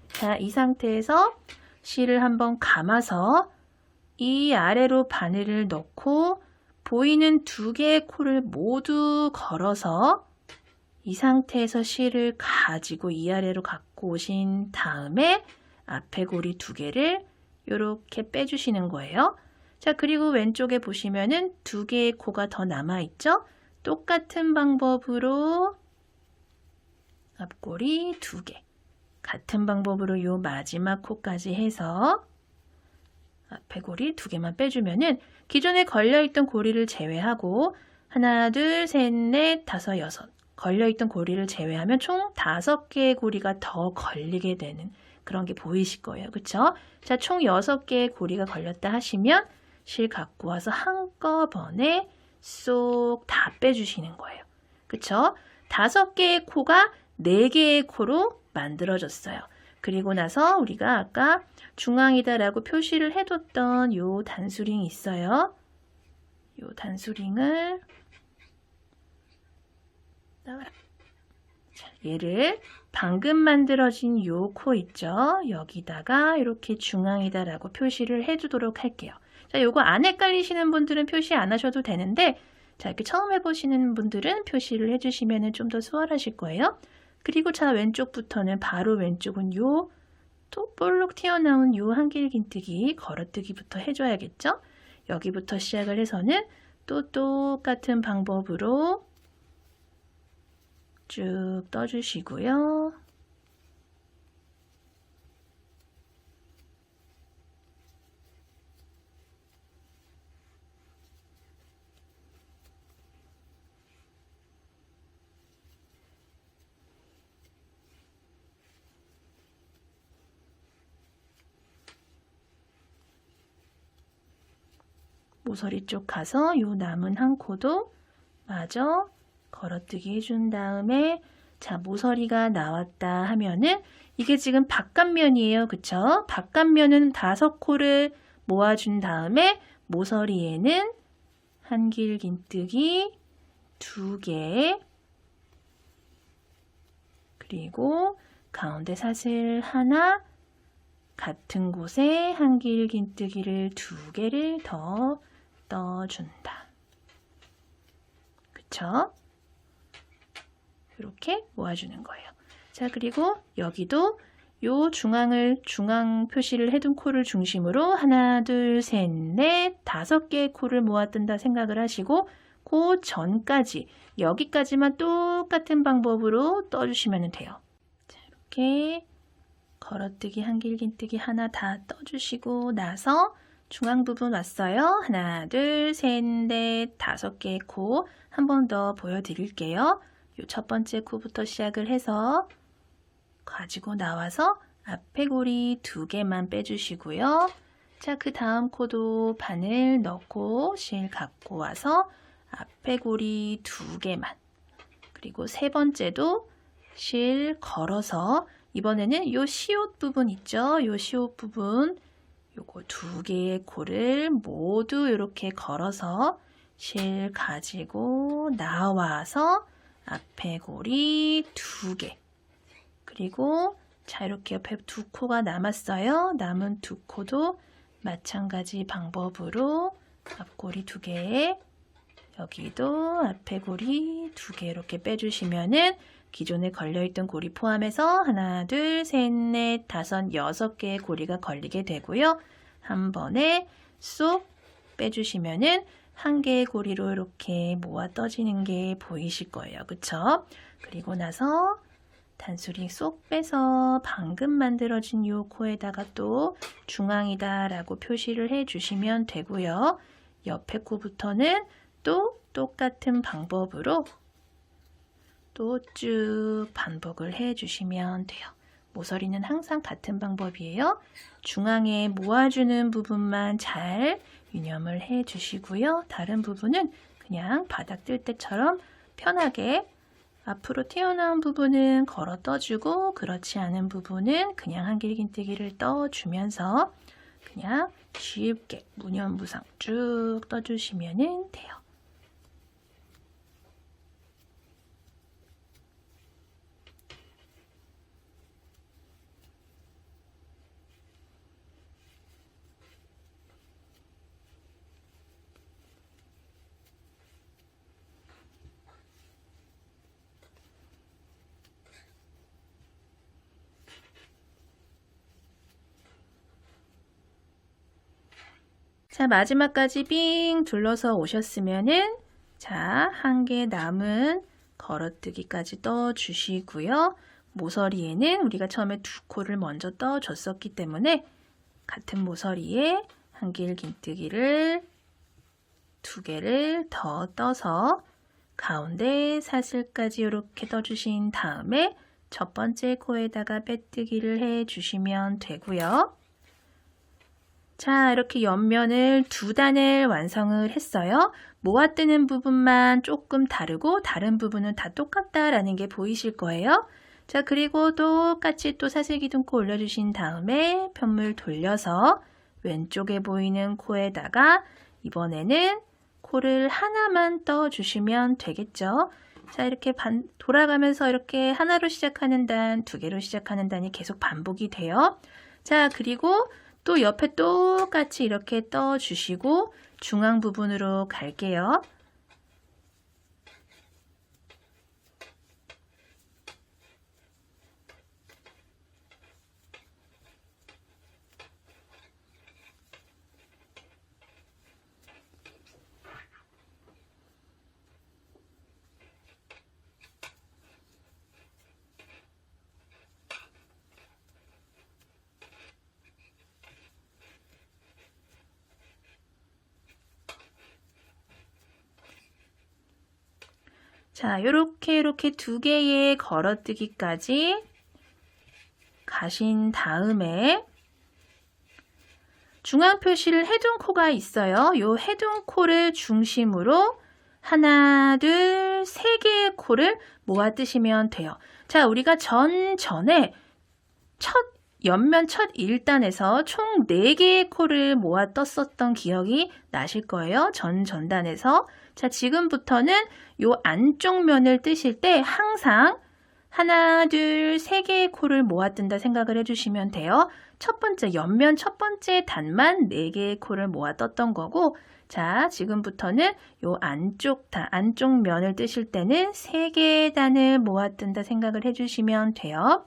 자, 이 상태에서 실을 한번 감아서 이 아래로 바늘을 넣고 보이는 2개의 코를 모두 걸어서 이 상태에서 실을 가지고 이 아래로 갖고 오신 다음에 앞에 고리 2개를 이렇게 빼주시는 거예요. 자, 그리고 왼쪽에 보시면은 2개의 코가 더 남아있죠? 똑같은 방법으로 앞고리 2개. 같은 방법으로 요 마지막 코까지 해서 앞에 고리 2개만 빼주면은 기존에 걸려있던 고리를 제외하고 하나, 둘, 셋, 넷, 5, 6 걸려있던 고리를 제외하면 총 5개의 고리가 더 걸리게 되는 그런 게 보이실 거예요. 그쵸? 자, 총 6개의 고리가 걸렸다 하시면 실 갖고 와서 한꺼번에 쏙 다 빼주시는 거예요. 그쵸? 5개의 코가 4개의 코로 만들어졌어요. 그리고 나서 우리가 아까 중앙이다 라고 표시를 해뒀던 요 단수링이 있어요. 요 단수링을 자, 얘를 방금 만들어진 요 코 있죠? 여기다가 이렇게 중앙이다 라고 표시를 해두도록 할게요. 자, 요거 안 헷갈리시는 분들은 표시 안 하셔도 되는데 자, 이렇게 처음 해보시는 분들은 표시를 해주시면 좀 더 수월하실 거예요. 그리고 자, 왼쪽부터는 바로 왼쪽은 요 또 볼록 튀어나온 요 한길긴뜨기 걸어뜨기부터 해줘야겠죠? 여기부터 시작을 해서는 또 똑같은 방법으로 쭉 떠주시고요. 모서리 쪽 가서 요 남은 한 코도 마저 걸어뜨기 해준 다음에 자, 모서리가 나왔다 하면은 이게 지금 바깥면이에요. 그쵸? 바깥면은 5코를 모아준 다음에 모서리에는 한길긴뜨기 2개 그리고 가운데 사슬 하나 같은 곳에 한길긴뜨기를 2개를 더 떠준다. 그쵸? 이렇게 모아주는 거예요. 자, 그리고 여기도 요 중앙 표시를 해둔 코를 중심으로 하나, 둘, 셋, 넷, 5개의 코를 모아둔다 생각을 하시고 그 전까지 여기까지만 똑같은 방법으로 떠주시면 돼요. 이렇게 걸어뜨기, 한길긴뜨기 하나 다 떠주시고 나서 중앙 부분 왔어요. 하나, 둘, 셋, 넷, 5개의 코 한 번 더 보여드릴게요. 요 첫 번째 코부터 시작을 해서 가지고 나와서 앞에 고리 2개만 빼주시고요. 자, 그 다음 코도 바늘 넣고 실 갖고 와서 앞에 고리 2개만, 그리고 세 번째도 실 걸어서 이번에는 요 시옷 부분 있죠? 요 시옷 부분 요거 2개의 코를 모두 이렇게 걸어서 실 가지고 나와서 앞에 고리 2개, 그리고 자, 이렇게 옆에 2코가 남았어요. 남은 2코도 마찬가지 방법으로 앞고리 2개, 여기도 앞에 고리 2개 이렇게 빼주시면은 기존에 걸려있던 고리 포함해서 하나, 둘, 셋, 넷, 5, 6개의 고리가 걸리게 되고요. 한 번에 쏙 빼주시면은 한 개의 고리로 이렇게 모아 떠지는 게 보이실 거예요. 그쵸? 그리고 나서 단수리 쏙 빼서 방금 만들어진 요 코에다가 또 중앙이다 라고 표시를 해 주시면 되고요. 옆에 코부터는 또 똑같은 방법으로 또 쭉 반복을 해 주시면 돼요. 모서리는 항상 같은 방법이에요. 중앙에 모아주는 부분만 잘 유념을 해 주시고요. 다른 부분은 그냥 바닥 뜰 때처럼 편하게 앞으로 튀어나온 부분은 걸어 떠주고 그렇지 않은 부분은 그냥 한길긴뜨기를 떠주면서 그냥 쉽게 무념무상 쭉 떠주시면 돼요. 자, 마지막까지 삥 둘러서 오셨으면은 자, 한 개 남은 걸어뜨기까지 떠주시고요. 모서리에는 우리가 처음에 2코를 먼저 떠줬었기 때문에 같은 모서리에 한길긴뜨기를 2개를 더 떠서 가운데 사슬까지 이렇게 떠주신 다음에 첫 번째 코에다가 빼뜨기를 해주시면 되고요. 자, 이렇게 옆면을 2단을 완성을 했어요. 모아뜨는 부분만 조금 다르고 다른 부분은 다 똑같다라는 게 보이실 거예요. 자, 그리고 똑같이 또 사슬기둥코 올려주신 다음에 편물 돌려서 왼쪽에 보이는 코에다가 이번에는 코를 하나만 떠주시면 되겠죠. 자, 이렇게 돌아가면서 이렇게 하나로 시작하는 단, 2개로 시작하는 단이 계속 반복이 돼요. 자, 그리고 또 옆에 똑같이 이렇게 떠주시고 중앙 부분으로 갈게요. 자, 이렇게 2개의 걸어뜨기까지 가신 다음에 중앙 표시를 해둔 코가 있어요. 이 해둔 코를 중심으로 하나, 둘, 3개의 코를 모아 뜨시면 돼요. 자, 우리가 전에 옆면 첫 1단에서 총 4개의 코를 모아 떴었던 기억이 나실 거예요. 전단에서. 자, 지금부터는 요 안쪽 면을 뜨실 때 항상 하나, 둘, 3개의 코를 모아 뜬다 생각을 해주시면 돼요. 첫 번째, 옆면 첫 번째 단만 4개의 코를 모아 떴던 거고, 자, 지금부터는 요 안쪽 면을 뜨실 때는 3개의 단을 모아 뜬다 생각을 해주시면 돼요.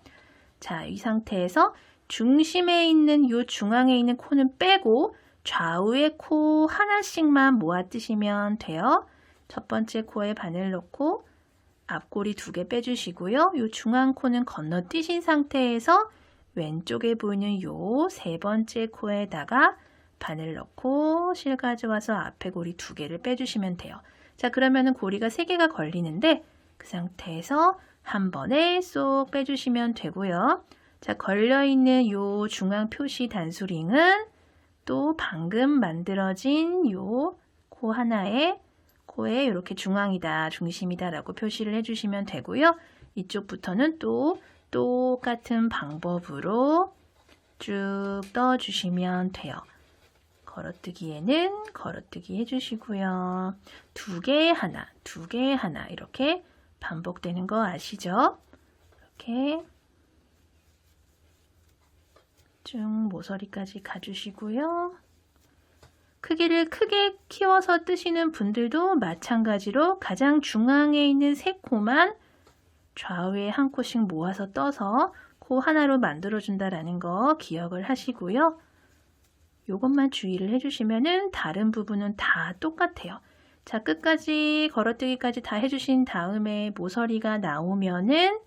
자, 이 상태에서 중심에 있는 요 중앙에 있는 코는 빼고 좌우의 코 하나씩만 모아 뜨시면 돼요. 첫 번째 코에 바늘 넣고 앞꼬리 2개 빼주시고요. 요 중앙 코는 건너뛰신 상태에서 왼쪽에 보이는 요 3번째 코에다가 바늘 넣고 실 가져와서 앞에 고리 2개를 빼주시면 돼요. 자, 그러면은 고리가 3개가 걸리는데 그 상태에서 한 번에 쏙 빼주시면 되고요. 자, 걸려있는 요 중앙 표시 단수링은 또 방금 만들어진 요 코 하나에 코에 이렇게 중앙이다, 중심이다 라고 표시를 해주시면 되고요. 이쪽부터는 또 똑같은 방법으로 쭉 떠주시면 돼요. 걸어뜨기에는 걸어뜨기 해주시고요. 2개 하나, 2개 하나 이렇게 반복되는 거 아시죠? 이렇게 쭉 모서리까지 가주시고요. 크기를 크게 키워서 뜨시는 분들도 마찬가지로 가장 중앙에 있는 3코만 좌우에 한 코씩 모아서 떠서 코 하나로 만들어준다라는 거 기억을 하시고요. 요것만 주의를 해주시면은 다른 부분은 다 똑같아요. 자, 끝까지 걸어뜨기까지 다 해주신 다음에 모서리가 나오면은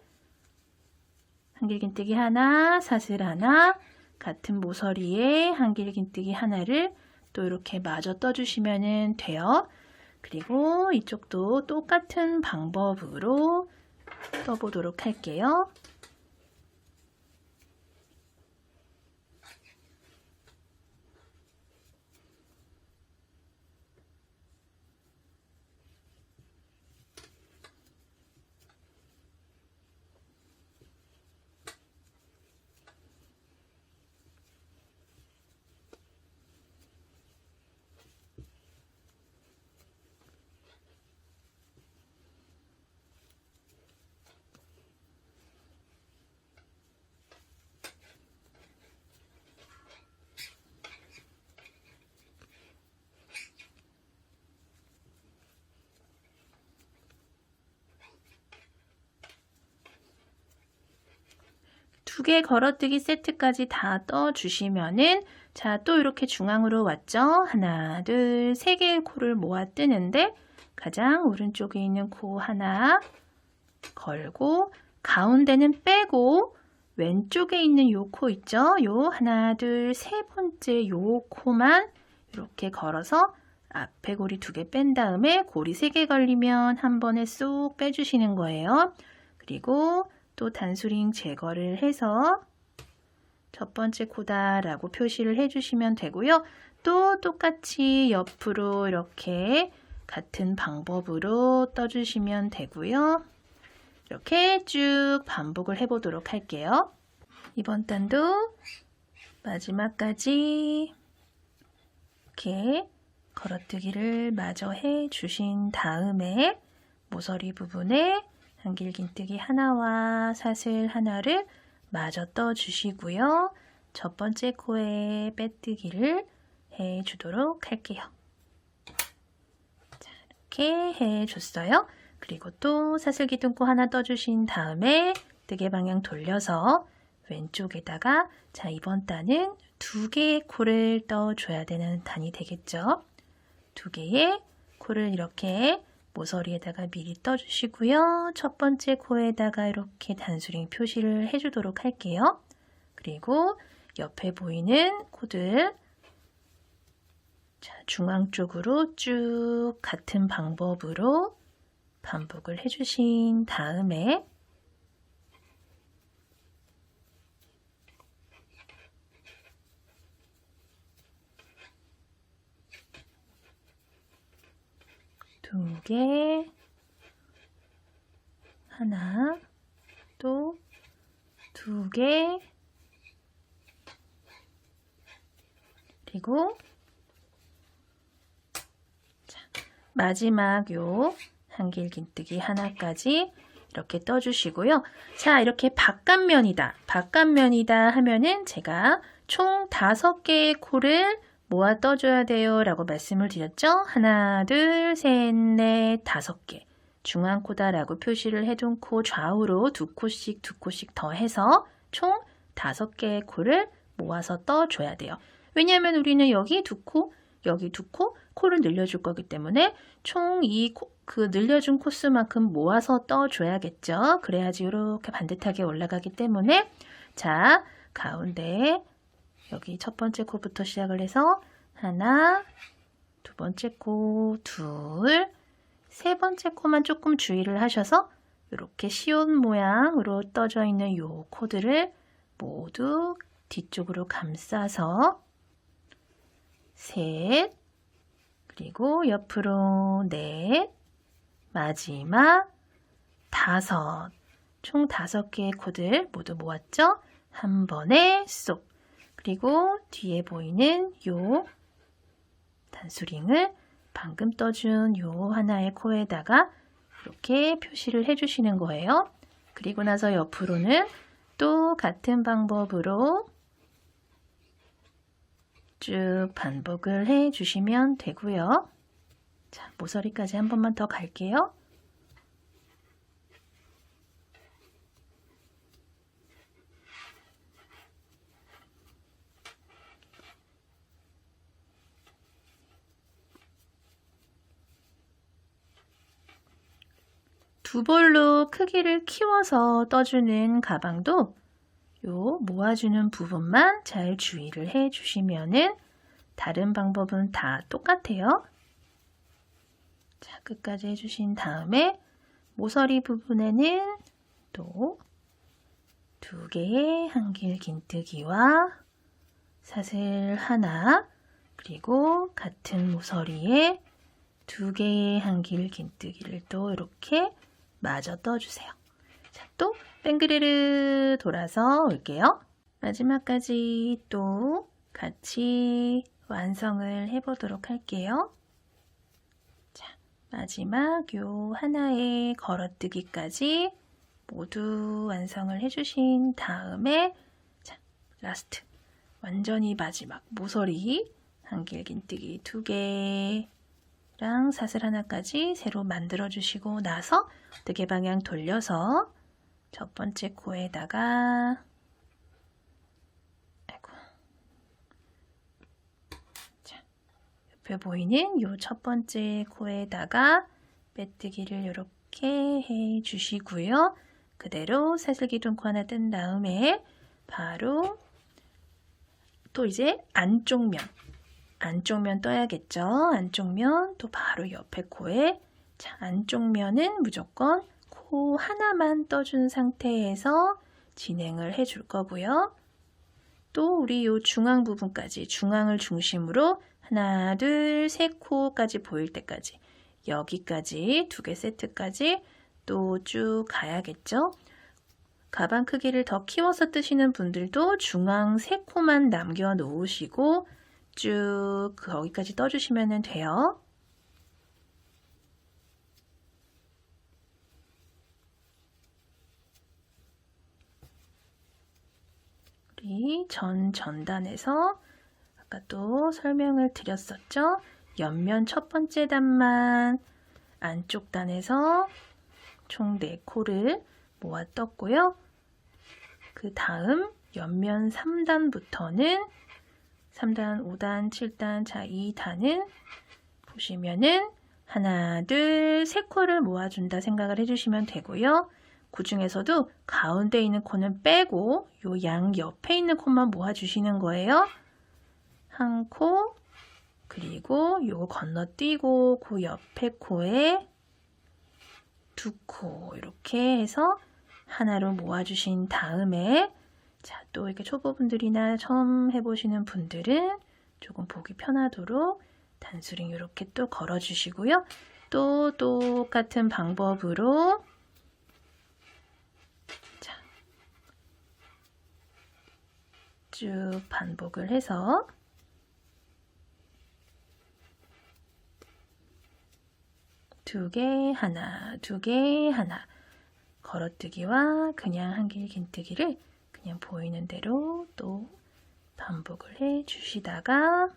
한길긴뜨기 하나, 사슬 하나, 같은 모서리에 한길긴뜨기 하나를 또 이렇게 마저 떠주시면 돼요. 그리고 이쪽도 똑같은 방법으로 떠보도록 할게요. 두 개 걸어뜨기 세트까지 다 떠주시면은 자, 또 이렇게 중앙으로 왔죠? 하나, 둘, 3개의 코를 모아 뜨는데 가장 오른쪽에 있는 코 하나 걸고 가운데는 빼고 왼쪽에 있는 요 코 있죠? 요 하나, 둘, 3번째 요 코만 이렇게 걸어서 앞에 고리 2개 뺀 다음에 고리 3개 걸리면 한 번에 쏙 빼주시는 거예요. 그리고 또 단수링 제거를 해서 첫 번째 코다라고 표시를 해주시면 되고요. 또 똑같이 옆으로 이렇게 같은 방법으로 떠주시면 되고요. 이렇게 쭉 반복을 해보도록 할게요. 이번 단도 마지막까지 이렇게 걸어뜨기를 마저 해주신 다음에 모서리 부분에 한길긴뜨기 하나와 사슬 하나를 마저 떠주시고요. 첫 번째 코에 빼뜨기를 해주도록 할게요. 자, 이렇게 해줬어요. 그리고 또 사슬기둥코 하나 떠주신 다음에 뜨개 방향 돌려서 왼쪽에다가 자, 이번 단은 2개의 코를 떠줘야 되는 단이 되겠죠. 2개의 코를 이렇게 모서리에다가 미리 떠주시고요. 첫 번째 코에다가 이렇게 단수링 표시를 해주도록 할게요. 그리고 옆에 보이는 코들 자, 중앙 쪽으로 쭉 같은 방법으로 반복을 해주신 다음에 두 개, 하나, 또 두 개, 그리고 자, 마지막 요 한길긴뜨기 하나까지 이렇게 떠주시고요. 자, 이렇게 바깥면이다. 바깥면이다 하면은 제가 총 5개의 코를 모아 떠줘야 돼요 라고 말씀을 드렸죠. 하나, 둘, 셋, 넷, 5개. 중앙 코다 라고 표시를 해둔 코 좌우로 2코씩 2코씩 더해서 총 5개의 코를 모아서 떠줘야 돼요. 왜냐하면 우리는 여기 2코, 여기 두 코, 코를 늘려줄 거기 때문에 총 그 늘려준 코수만큼 모아서 떠줘야겠죠. 그래야지 이렇게 반듯하게 올라가기 때문에 자, 가운데 여기 첫 번째 코부터 시작을 해서 하나, 두 번째 코, 둘, 세 번째 코만 조금 주의를 하셔서 이렇게 시옷 모양으로 떠져 있는 이 코들을 모두 뒤쪽으로 감싸서 셋, 그리고 옆으로 넷, 마지막 다섯, 총 5개의 코들 모두 모았죠? 한 번에 쏙. 그리고 뒤에 보이는 요 단수링을 방금 떠준 요 하나의 코에다가 이렇게 표시를 해주시는 거예요. 그리고 나서 옆으로는 또 같은 방법으로 쭉 반복을 해주시면 되고요. 자, 모서리까지 한 번만 더 갈게요. 두 볼로 크기를 키워서 떠주는 가방도 요 모아주는 부분만 잘 주의를 해주시면은 다른 방법은 다 똑같아요. 자, 끝까지 해주신 다음에 모서리 부분에는 또 2개의 한길 긴뜨기와 사슬 하나, 그리고 같은 모서리에 2개의 한길 긴뜨기를 또 이렇게 마저 떠주세요. 자, 또 뱅그르르 돌아서 올게요. 마지막까지 또 같이 완성을 해보도록 할게요. 자, 마지막 요 하나의 걸어뜨기까지 모두 완성을 해주신 다음에 자, 라스트 완전히 마지막 모서리 한길 긴뜨기 2개랑 사슬 하나까지 새로 만들어 주시고 나서 어깨 방향 돌려서 첫 번째 코에다가 자, 옆에 보이는 요 첫 번째 코에다가 빼뜨기를 이렇게 해 주시고요. 그대로 사슬 기둥코 하나 뜬 다음에 바로 또 이제 안쪽 면 떠야겠죠. 안쪽 면 또 바로 옆에 코에 자, 안쪽 면은 무조건 코 하나만 떠준 상태에서 진행을 해줄 거고요. 또 우리 요 중앙 부분까지 중앙을 중심으로 하나, 둘, 세 코까지 보일 때까지 여기까지 2개 세트까지 또 쭉 가야겠죠. 가방 크기를 더 키워서 뜨시는 분들도 중앙 3코만 남겨 놓으시고 쭉 거기까지 떠주시면 돼요. 우리 전단에서 아까 또 설명을 드렸었죠. 옆면 첫 번째 단만 안쪽 단에서 총 4코를 모아 떴고요. 그 다음 옆면 3단부터는 3단, 5단, 7단, 자 2단은 보시면은 하나, 둘, 3코를 모아준다 생각을 해주시면 되고요. 그 중에서도 가운데 있는 코는 빼고 요 양 옆에 있는 코만 모아주시는 거예요. 한 코, 그리고 요거 건너뛰고 그 옆에 코에 2코 이렇게 해서 하나로 모아주신 다음에 자, 또 이렇게 초보분들이나 처음 해보시는 분들은 조금 보기 편하도록 단수링 이렇게 또 걸어주시고요. 또 똑같은 방법으로 자, 쭉 반복을 해서 두 개 하나, 두 개 하나 걸어뜨기와 그냥 한길 긴뜨기를 그냥 보이는 대로 또 반복을 해 주시다가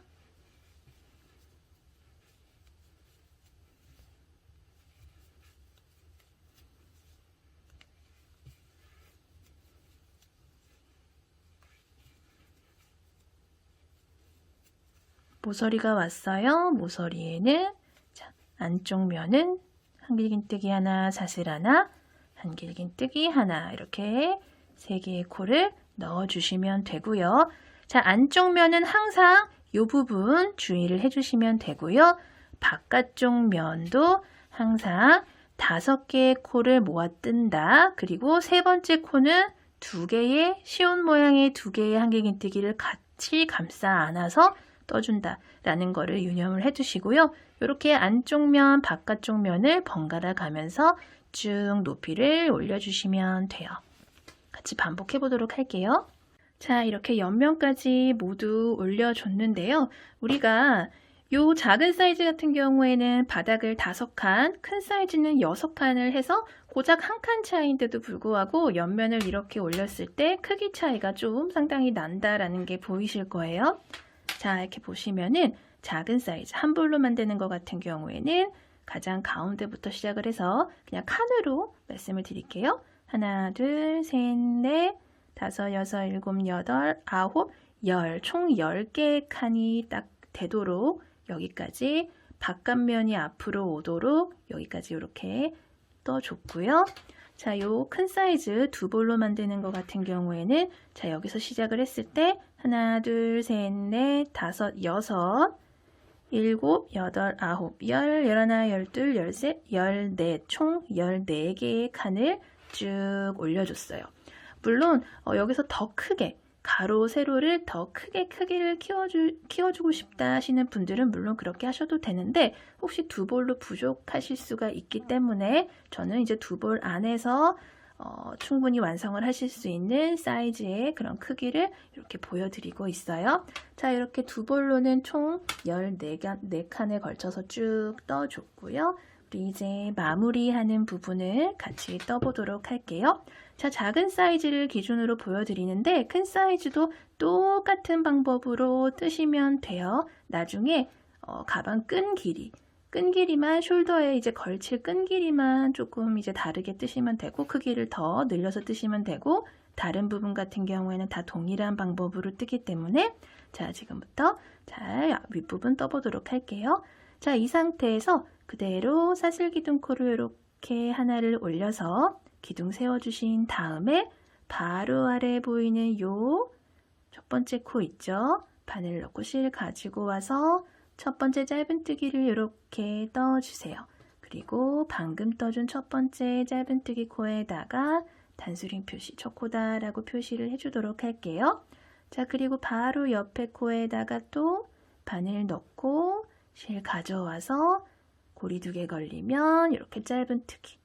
모서리가 왔어요. 모서리에는 자, 안쪽 면은 한길긴뜨기 하나, 사슬 하나, 한길긴뜨기 하나 이렇게 3개의 코를 넣어주시면 되고요. 자, 안쪽 면은 항상 이 부분 주의를 해주시면 되고요. 바깥쪽 면도 항상 5개의 코를 모아 뜬다. 그리고 3번째 코는 2개의 쉬운 모양의 2개의 한길긴뜨기를 같이 감싸 안아서 떠준다 라는 거를 유념을 해두시고요. 이렇게 안쪽 면, 바깥쪽 면을 번갈아 가면서 쭉 높이를 올려주시면 돼요. 같이 반복해 보도록 할게요. 자, 이렇게 옆면까지 모두 올려줬는데요. 우리가 요 작은 사이즈 같은 경우에는 바닥을 5칸, 큰 사이즈는 6칸을 해서 고작 1칸 차이인데도 불구하고 옆면을 이렇게 올렸을 때 크기 차이가 좀 상당히 난다라는 게 보이실 거예요. 자, 이렇게 보시면은 작은 사이즈, 한 볼로 만드는 것 같은 경우에는 가장 가운데부터 시작을 해서 그냥 칸으로 말씀을 드릴게요. 하나, 둘, 셋, 넷, 5, 6, 7, 8, 9, 10, 총 10개의 칸이 딱 되도록 여기까지 바깥면이 앞으로 오도록 여기까지 이렇게 떠줬고요. 자, 요 큰 사이즈 2볼로 만드는 것 같은 경우에는 자, 여기서 시작을 했을 때 하나, 둘, 셋, 넷, 5, 6, 7, 8, 9, 10, 11, 12, 13, 14, 총 14개의 칸을 쭉 올려줬어요. 물론 여기서 더 크게 가로, 세로를 더 크게 크기를 키워주고 싶다 하시는 분들은 물론 그렇게 하셔도 되는데 혹시 2볼로 부족하실 수가 있기 때문에 저는 이제 2볼 안에서 충분히 완성을 하실 수 있는 사이즈의 그런 크기를 이렇게 보여드리고 있어요. 자, 이렇게 2볼로는 총 14칸에 걸쳐서 쭉 떠줬고요. 우리 이제 마무리하는 부분을 같이 떠보도록 할게요. 자, 작은 사이즈를 기준으로 보여드리는데 큰 사이즈도 똑같은 방법으로 뜨시면 돼요. 나중에 가방 끈 길이만 숄더에 이제 걸칠 끈 길이만 조금 이제 다르게 뜨시면 되고 크기를 더 늘려서 뜨시면 되고 다른 부분 같은 경우에는 다 동일한 방법으로 뜨기 때문에 자, 지금부터 잘 윗부분 떠보도록 할게요. 자, 이 상태에서 그대로 사슬 기둥코를 이렇게 하나를 올려서 기둥 세워주신 다음에 바로 아래 보이는 요 첫 번째 코 있죠? 바늘 넣고 실 가지고 와서 첫 번째 짧은뜨기를 이렇게 떠주세요. 그리고 방금 떠준 첫 번째 짧은뜨기 코에다가 단수링 표시, 첫 코다 라고 표시를 해주도록 할게요. 자, 그리고 바로 옆에 코에다가 또 바늘 넣고 실 가져와서 고리 2개 걸리면 이렇게 짧은뜨기,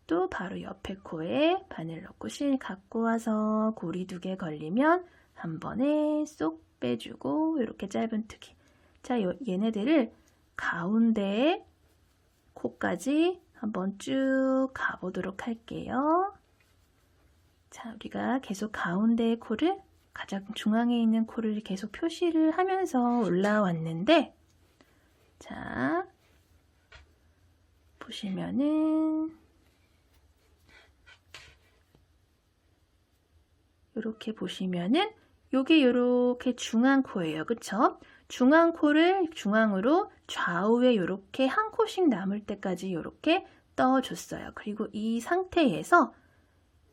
또 바로 옆에 코에 바늘 넣고 실 갖고 와서 고리 2개 걸리면 한 번에 쏙 빼주고 이렇게 짧은뜨기. 자, 얘네들을 가운데 코까지 한번 쭉 가보도록 할게요. 자, 우리가 계속 가운데 코를 가장 중앙에 있는 코를 계속 표시를 하면서 올라왔는데 자, 보시면은 이렇게 보시면은 요게 이렇게 중앙 코예요. 그쵸? 중앙 코를 중앙으로 좌우에 이렇게 한 코씩 남을 때까지 이렇게 떠줬어요. 그리고 이 상태에서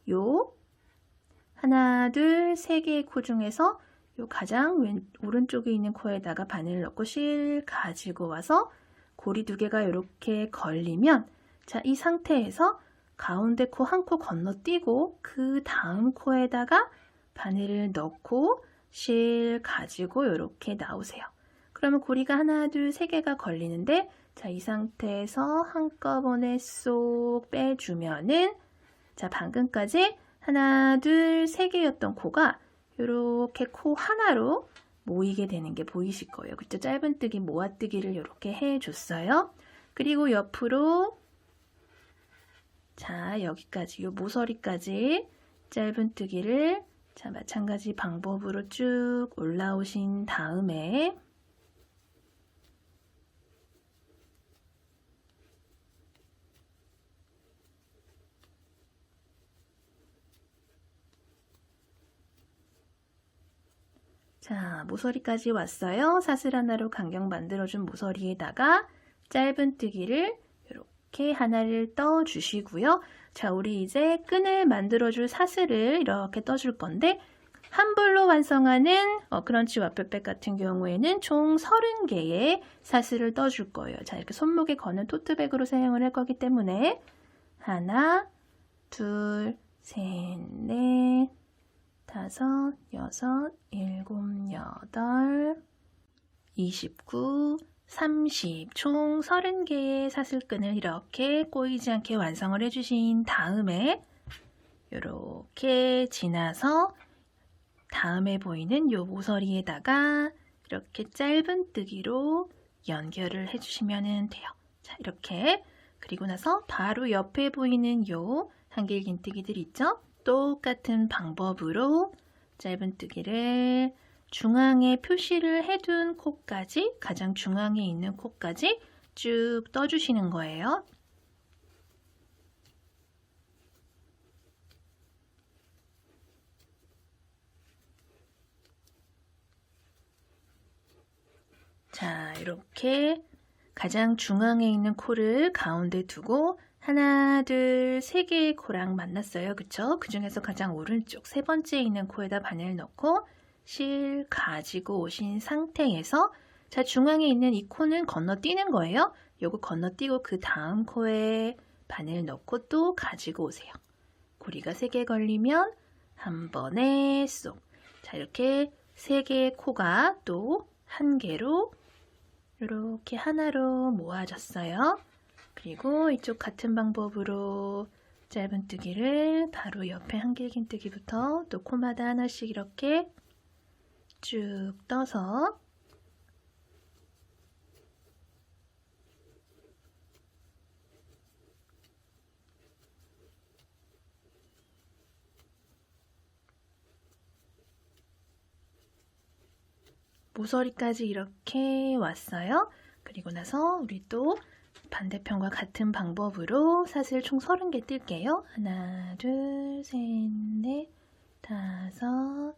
요 하나, 둘, 3개의 코 중에서 요 가장 오른쪽에 있는 코에다가 바늘 넣고 실 가지고 와서 고리 2개가 이렇게 걸리면 자, 이 상태에서 가운데 코 한 코 건너뛰고 그 다음 코에다가 바늘을 넣고 실 가지고 이렇게 나오세요. 그러면 고리가 하나, 둘, 3개가 걸리는데 자, 이 상태에서 한꺼번에 쏙 빼주면은 자, 방금까지 하나, 둘, 3개였던 코가 이렇게 코 하나로 모이게 되는 게 보이실 거예요. 그쵸? 짧은뜨기, 모아뜨기를 이렇게 해줬어요. 그리고 옆으로 자, 여기까지 요 모서리까지 짧은뜨기를 자, 마찬가지 방법으로 쭉 올라오신 다음에 자, 모서리까지 왔어요. 사슬 하나로 간격 만들어준 모서리에다가 짧은뜨기를 이렇게 하나를 떠주시고요. 자, 우리 이제 끈을 만들어줄 사슬을 이렇게 떠줄 건데 한 볼로 완성하는 크런치 와플백 같은 경우에는 총 30개의 사슬을 떠줄 거예요. 자, 이렇게 손목에 거는 토트백으로 사용을 할 거기 때문에 하나, 둘, 셋, 넷, 다섯, 여섯, 일곱, 여덟, 29, 30, 총 30개의 사슬끈을 이렇게 꼬이지 않게 완성을 해주신 다음에 이렇게 지나서 다음에 보이는 요 모서리에다가 이렇게 짧은뜨기로 연결을 해주시면 돼요. 자, 이렇게 그리고 나서 바로 옆에 보이는 요 한길긴뜨기들 있죠? 똑같은 방법으로 짧은뜨기를 중앙에 표시를 해둔 코까지, 가장 중앙에 있는 코까지 쭉 떠주시는 거예요. 자, 이렇게 가장 중앙에 있는 코를 가운데 두고 하나, 둘, 세 개의 코랑 만났어요. 그쵸? 그 중에서 가장 오른쪽 세 번째에 있는 코에다 바늘 넣고 실 가지고 오신 상태에서 자, 중앙에 있는 이 코는 건너뛰는 거예요. 요거 건너뛰고 그 다음 코에 바늘 넣고 또 가지고 오세요. 고리가 3개 걸리면 한 번에 쏙. 자, 이렇게 3개의 코가 또 한 개로 이렇게 하나로 모아졌어요. 그리고 이쪽 같은 방법으로 짧은뜨기를 바로 옆에 한길긴뜨기부터 또 코마다 하나씩 이렇게 쭉 떠서 모서리까지 이렇게 왔어요. 그리고 나서 우리 또 반대편과 같은 방법으로 사슬 총 30개 뜰게요. 하나, 둘, 셋, 넷, 다섯,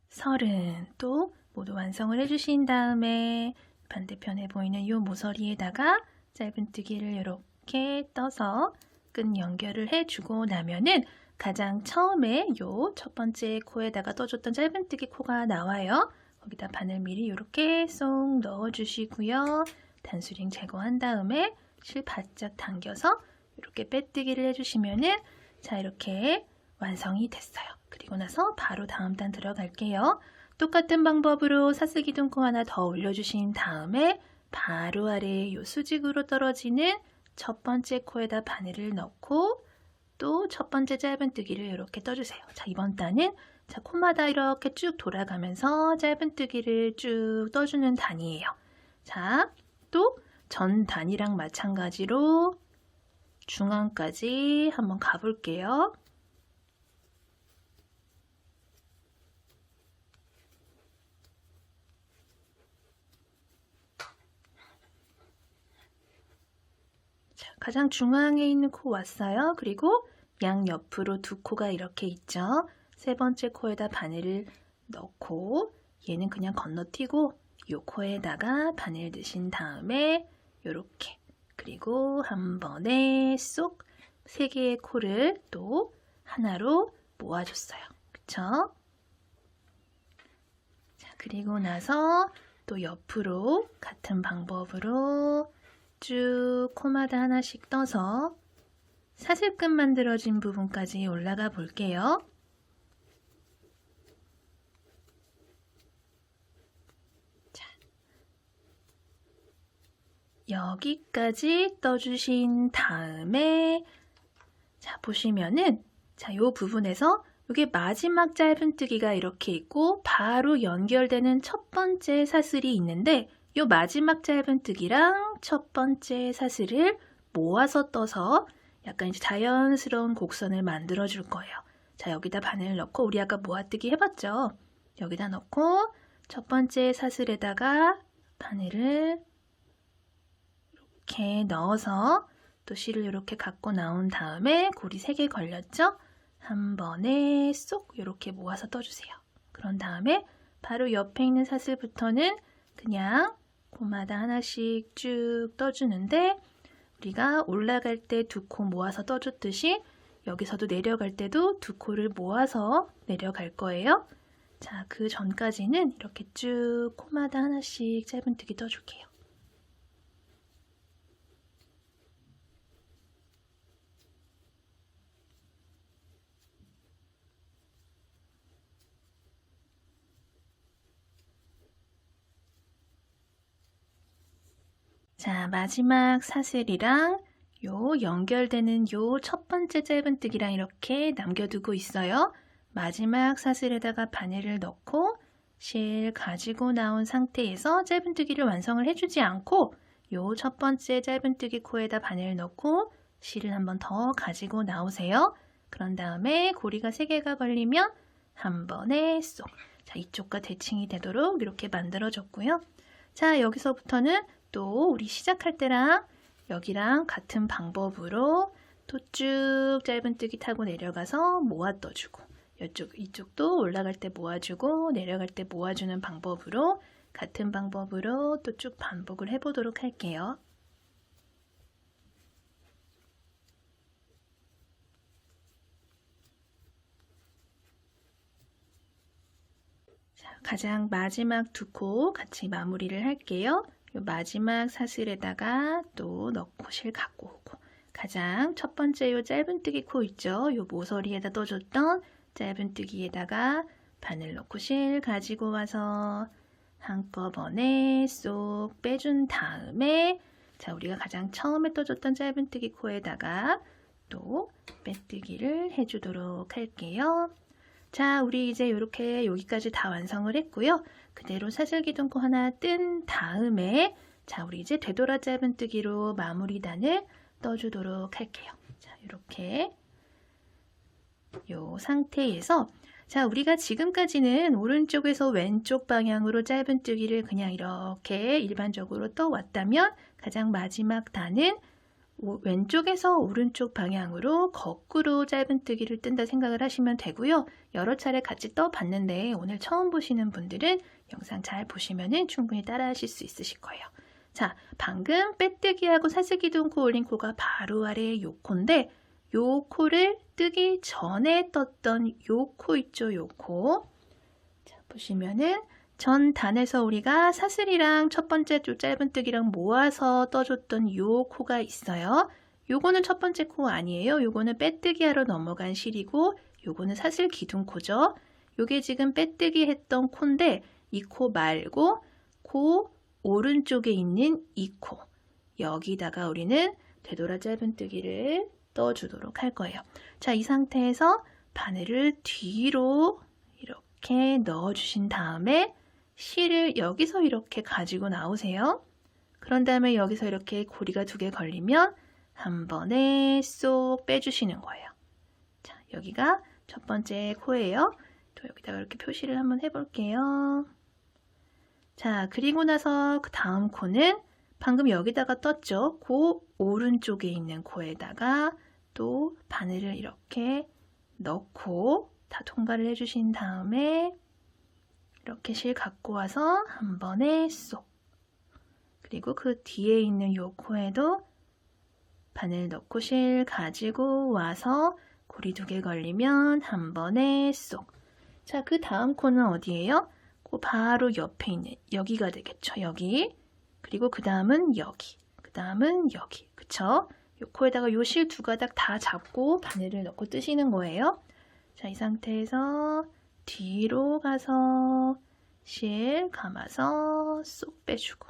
30. 또 모두 완성을 해주신 다음에 반대편에 보이는 이 모서리에다가 짧은뜨기를 이렇게 떠서 끈 연결을 해주고 나면은 가장 처음에 요 첫 번째 코에다가 떠줬던 짧은뜨기 코가 나와요. 거기다 바늘 미리 이렇게 쏙 넣어주시고요. 단수링 제거한 다음에 실 바짝 당겨서 이렇게 빼뜨기를 해주시면은 자, 이렇게 완성이 됐어요. 그리고 나서 바로 다음 단 들어갈게요. 똑같은 방법으로 사슬기둥코 하나 더 올려주신 다음에 바로 아래에 요 수직으로 떨어지는 첫 번째 코에다 바늘을 넣고 또 첫 번째 짧은뜨기를 이렇게 떠주세요. 자, 이번 단은 자, 코마다 이렇게 쭉 돌아가면서 짧은뜨기를 쭉 떠주는 단이에요. 자, 또 전 단이랑 마찬가지로 중앙까지 한번 가볼게요. 자, 가장 중앙에 있는 코 왔어요. 그리고 양옆으로 두 코가 이렇게 있죠. 세 번째 코에다 바늘을 넣고 얘는 그냥 건너뛰고 요 코에다가 바늘 넣으신 다음에 요렇게 그리고 한 번에 쏙 3개의 코를 또 하나로 모아줬어요. 그쵸? 자, 그리고 나서 또 옆으로 같은 방법으로 쭉 코마다 하나씩 떠서 사슬끈 만들어진 부분까지 올라가 볼게요. 여기까지 떠주신 다음에 자, 보시면은 자, 요 부분에서 이게 마지막 짧은뜨기가 이렇게 있고 바로 연결되는 첫 번째 사슬이 있는데 요 마지막 짧은뜨기랑 첫 번째 사슬을 모아서 떠서 약간 이제 자연스러운 곡선을 만들어 줄 거예요. 자, 여기다 바늘 넣고 우리 아까 모아뜨기 해봤죠? 여기다 넣고 첫 번째 사슬에다가 바늘을 이렇게 넣어서 또 실을 이렇게 갖고 나온 다음에 고리 3개 걸렸죠? 한 번에 쏙 이렇게 모아서 떠주세요. 그런 다음에 바로 옆에 있는 사슬부터는 그냥 코마다 하나씩 쭉 떠주는데 우리가 올라갈 때 두 코 모아서 떠줬듯이 여기서도 내려갈 때도 두 코를 모아서 내려갈 거예요. 자, 그 전까지는 이렇게 쭉 코마다 하나씩 짧은뜨기 떠줄게요. 자, 마지막 사슬이랑 요 연결되는 요 첫 번째 짧은뜨기랑 이렇게 남겨두고 있어요. 마지막 사슬에다가 바늘을 넣고 실 가지고 나온 상태에서 짧은뜨기를 완성을 해주지 않고 요 첫 번째 짧은뜨기 코에다 바늘을 넣고 실을 한번 더 가지고 나오세요. 그런 다음에 고리가 3개가 걸리면 한 번에 쏙. 자, 이쪽과 대칭이 되도록 이렇게 만들어줬고요. 자, 여기서부터는 또 우리 시작할 때랑 여기랑 같은 방법으로 또 쭉 짧은뜨기 타고 내려가서 모아 떠주고 이쪽도 올라갈 때 모아주고 내려갈 때 모아주는 방법으로 같은 방법으로 또 쭉 반복을 해보도록 할게요. 자, 가장 마지막 두 코 같이 마무리를 할게요. 요 마지막 사슬에다가 또 넣고 실 갖고 오고 가장 첫 번째 요 짧은뜨기 코 있죠? 요 모서리에다 떠줬던 짧은뜨기에다가 바늘 넣고 실 가지고 와서 한꺼번에 쏙 빼준 다음에 자, 우리가 가장 처음에 떠줬던 짧은뜨기 코에다가 또 빼뜨기를 해주도록 할게요. 자, 우리 이제 이렇게 여기까지 다 완성을 했고요. 그대로 사슬기둥코 하나 뜬 다음에 자, 우리 이제 되돌아 짧은뜨기로 마무리단을 떠주도록 할게요. 자, 이렇게 요 상태에서 자, 우리가 지금까지는 오른쪽에서 왼쪽 방향으로 짧은뜨기를 그냥 이렇게 일반적으로 떠왔다면 가장 마지막 단은 왼쪽에서 오른쪽 방향으로 거꾸로 짧은뜨기를 뜬다 생각을 하시면 되고요. 여러 차례 같이 떠봤는데 오늘 처음 보시는 분들은 영상 잘 보시면 충분히 따라 하실 수 있으실 거예요. 자, 방금 빼뜨기하고 사슬기둥코 올린 코가 바로 아래 요 코인데 요 코를 뜨기 전에 떴던 요 코 있죠? 요 코. 자, 보시면은 전 단에서 우리가 사슬이랑 첫 번째 쪽 짧은뜨기랑 모아서 떠줬던 요 코가 있어요. 요거는 첫 번째 코 아니에요. 요거는 빼뜨기 하러 넘어간 실이고 요거는 사슬 기둥코죠. 요게 지금 빼뜨기 했던 코인데 이 코 말고 코 오른쪽에 있는 이 코. 여기다가 우리는 되돌아 짧은뜨기를 떠주도록 할 거예요. 자, 이 상태에서 바늘을 뒤로 이렇게 넣어주신 다음에 실을 여기서 이렇게 가지고 나오세요. 그런 다음에 여기서 이렇게 고리가 2개 걸리면 한 번에 쏙 빼주시는 거예요. 자, 여기가 첫 번째 코예요. 또 여기다가 이렇게 표시를 한번 해볼게요. 자, 그리고 나서 그 다음 코는 방금 여기다가 떴죠? 그 오른쪽에 있는 코에다가 또 바늘을 이렇게 넣고 다 통과를 해주신 다음에 이렇게 실 갖고 와서 한 번에 쏙. 그리고 그 뒤에 있는 요 코에도 바늘 넣고 실 가지고 와서 고리 2개 걸리면 한 번에 쏙. 자, 그 다음 코는 어디예요? 그 바로 옆에 있는 여기가 되겠죠. 여기. 그리고 그 다음은 여기. 그 다음은 여기. 그쵸? 요 코에다가 요 실 2가닥 다 잡고 바늘을 넣고 뜨시는 거예요. 자, 이 상태에서 뒤로 가서 실 감아서 쏙 빼주고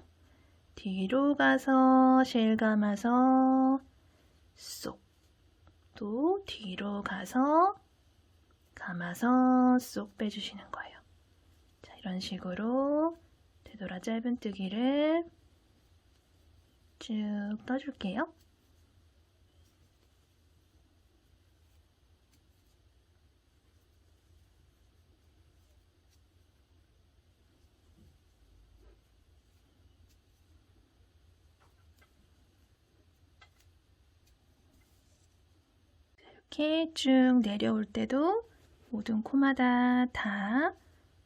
뒤로 가서 실 감아서 쏙 또 뒤로 가서 감아서 쏙 빼주시는 거예요. 자, 이런 식으로 되돌아 짧은뜨기를 쭉 떠줄게요. 이렇게 쭉 내려올 때도 모든 코마다 다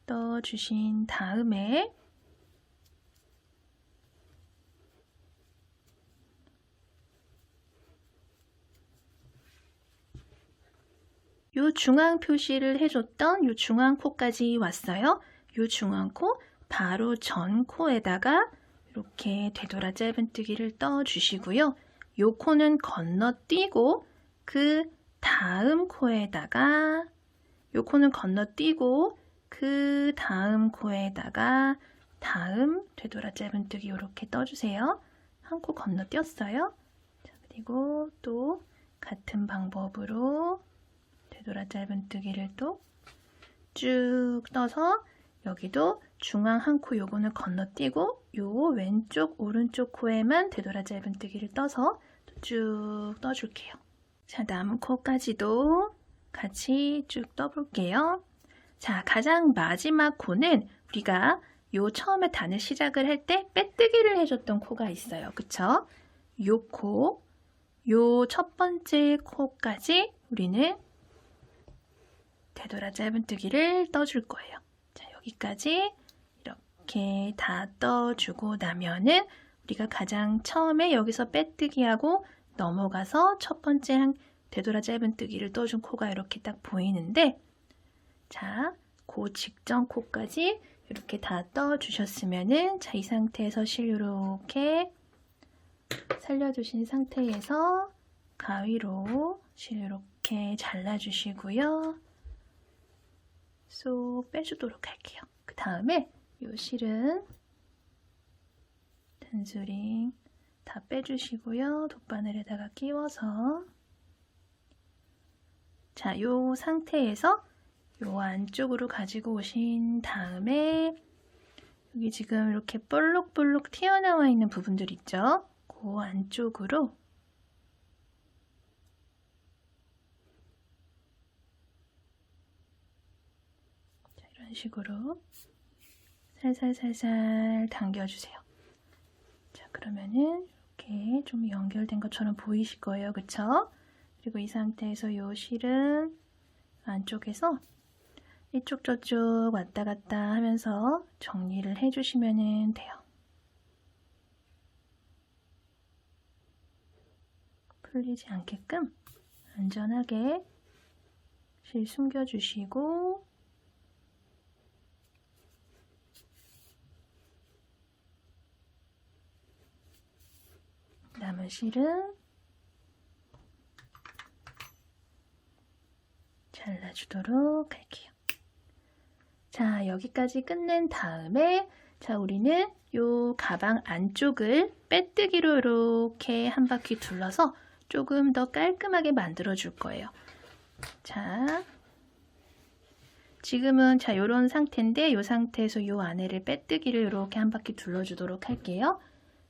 떠주신 다음에 요 중앙 표시를 해줬던 요 중앙 코까지 왔어요. 요 중앙 코 바로 전 코에다가 이렇게 되돌아 짧은뜨기를 떠주시고요. 요 코는 건너뛰고 그 다음 코에다가 요 코는 건너뛰고 그 다음 코에다가 다음 되돌아 짧은뜨기 이렇게 떠주세요. 한 코 건너뛰었어요. 자, 그리고 또 같은 방법으로 되돌아 짧은뜨기를 또 쭉 떠서 여기도 중앙 한 코 요거는 건너뛰고 요 왼쪽 오른쪽 코에만 되돌아 짧은뜨기를 떠서 쭉 떠줄게요. 자, 남은 코까지도 같이 쭉 떠볼게요. 자, 가장 마지막 코는 우리가 요 처음에 단을 시작을 할 때 빼뜨기를 해줬던 코가 있어요. 그쵸? 요 코, 요 첫 번째 코까지 우리는 되돌아 짧은뜨기를 떠줄 거예요. 자, 여기까지 이렇게 다 떠주고 나면은 우리가 가장 처음에 여기서 빼뜨기하고 넘어가서 첫 번째 되돌아 짧은뜨기를 떠준 코가 이렇게 딱 보이는데, 자, 그 직전 코까지 이렇게 다 떠주셨으면은, 자, 이 상태에서 실 이렇게 살려주신 상태에서 가위로 실 이렇게 잘라주시고요. 쏙 빼주도록 할게요. 그 다음에 이 실은 단수링 다 빼주시고요. 돗바늘에다가 끼워서, 자, 이 상태에서 이 안쪽으로 가지고 오신 다음에 여기 지금 이렇게 볼록볼록 튀어나와 있는 부분들 있죠? 그 안쪽으로 이런 식으로 살살살살 당겨주세요. 자, 그러면은 이렇게 좀 연결된 것처럼 보이실 거예요. 그쵸? 그리고 이 상태에서 이 실은 안쪽에서 이쪽 저쪽 왔다 갔다 하면서 정리를 해주시면 돼요. 풀리지 않게끔 안전하게 실 숨겨주시고, 남은 실은 잘라주도록 할게요. 자, 여기까지 끝낸 다음에, 자, 우리는 요 가방 안쪽을 빼뜨기로 이렇게 한 바퀴 둘러서 조금 더 깔끔하게 만들어 줄 거예요. 자, 지금은 자, 요런 상태인데 요 상태에서 요 안에를 빼뜨기를 이렇게 한 바퀴 둘러주도록 할게요.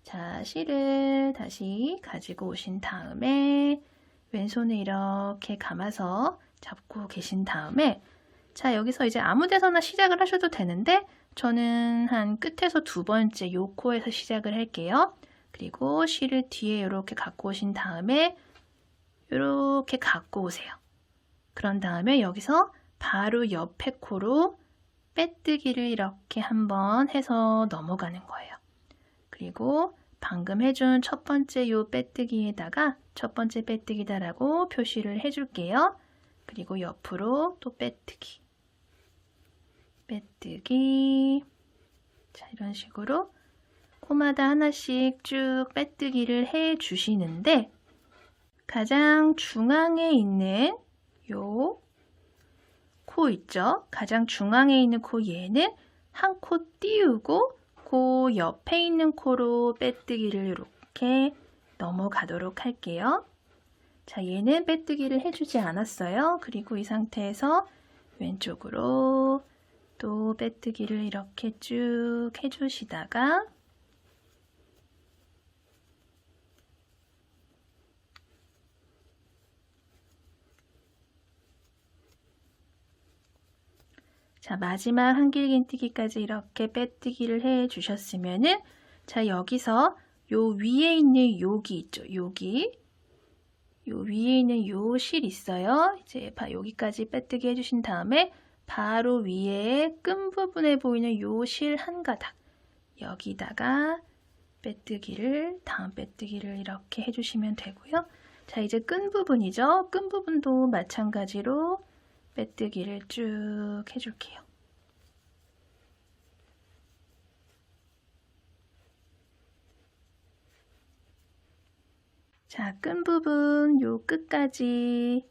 자, 실을 다시 가지고 오신 다음에 왼손을 이렇게 감아서 잡고 계신 다음에, 자, 여기서 이제 아무 데서나 시작을 하셔도 되는데 저는 한 끝에서 두 번째 요 코에서 시작을 할게요. 그리고 실을 뒤에 이렇게 갖고 오신 다음에 이렇게 갖고 오세요. 그런 다음에 여기서 바로 옆에 코로 빼뜨기를 이렇게 한번 해서 넘어가는 거예요. 그리고 방금 해준 첫 번째 요 빼뜨기에다가 첫 번째 빼뜨기다라고 표시를 해줄게요. 그리고 옆으로 또 빼뜨기, 빼뜨기. 자, 이런 식으로 코마다 하나씩 쭉 빼뜨기를 해 주시는데, 가장 중앙에 있는 요 코 있죠? 가장 중앙에 있는 코 얘는 한 코 띄우고 그 옆에 있는 코로 빼뜨기를 이렇게 넘어가도록 할게요. 자, 얘는 빼뜨기를 해주지 않았어요. 그리고 이 상태에서 왼쪽으로 또 빼뜨기를 이렇게 쭉 해주시다가, 자, 마지막 한길긴뜨기까지 이렇게 빼뜨기를 해 주셨으면은, 자, 여기서 요 위에 있는 여기 있죠? 여기. 요 위에 있는 요 실 있어요. 이제 여기까지 빼뜨기 해주신 다음에 바로 위에 끈 부분에 보이는 요 실 한 가닥 여기다가 다음 빼뜨기를 이렇게 해주시면 되고요. 자, 이제 끈 부분이죠. 끈 부분도 마찬가지로 빼뜨기를 쭉 해줄게요. 자, 끈 부분 요 끝까지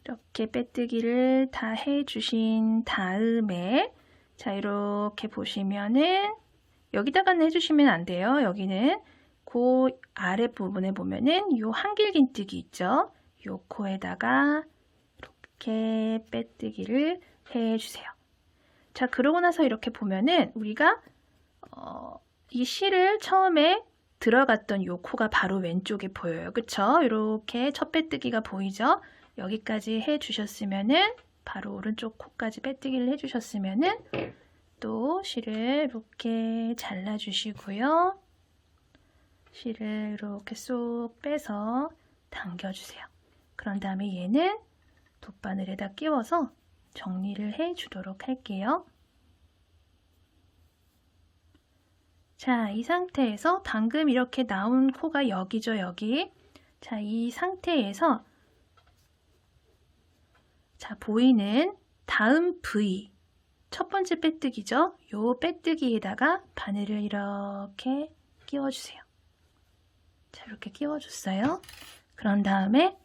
이렇게 빼뜨기를 다 해주신 다음에 자, 이렇게 보시면은 여기다가는 해주시면 안 돼요. 여기는 그 아랫부분에 보면은 요 한길긴뜨기 있죠. 요 코에다가 이렇게 빼뜨기를 해주세요. 자, 그러고 나서 이렇게 보면은 우리가 이 실을 처음에 들어갔던 요 코가 바로 왼쪽에 보여요. 그쵸? 이렇게 첫 빼뜨기가 보이죠? 여기까지 해주셨으면은 바로 오른쪽 코까지 빼뜨기를 해주셨으면은 또 실을 이렇게 잘라주시고요. 실을 이렇게 쏙 빼서 당겨주세요. 그런 다음에 얘는 돗바늘에다 끼워서 정리를 해주도록 할게요. 자, 이 상태에서 방금 이렇게 나온 코가 여기죠, 여기. 자, 이 상태에서 자, 보이는 다음 부위 첫 번째 빼뜨기죠. 요 빼뜨기에다가 바늘을 이렇게 끼워주세요. 자, 이렇게 끼워줬어요. 그런 다음에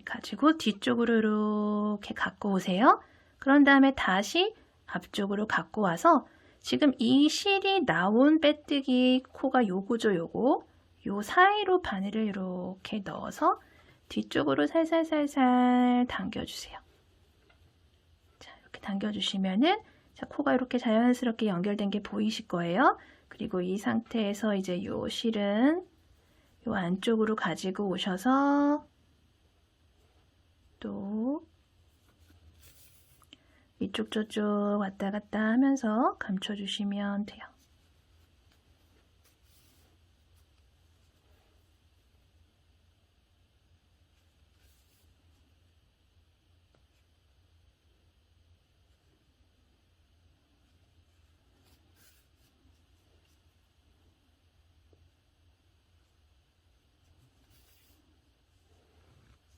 가지고 뒤쪽으로 이렇게 갖고 오세요. 그런 다음에 다시 앞쪽으로 갖고 와서 지금 이 실이 나온 빼뜨기 코가 요거죠, 요거. 요 사이로 바늘을 이렇게 넣어서 뒤쪽으로 살살살살 당겨주세요. 자, 이렇게 당겨주시면은 자, 코가 이렇게 자연스럽게 연결된 게 보이실 거예요. 그리고 이 상태에서 이제 요 실은 요 안쪽으로 가지고 오셔서 또 이쪽 저쪽 왔다 갔다 하면서 감춰주시면 돼요.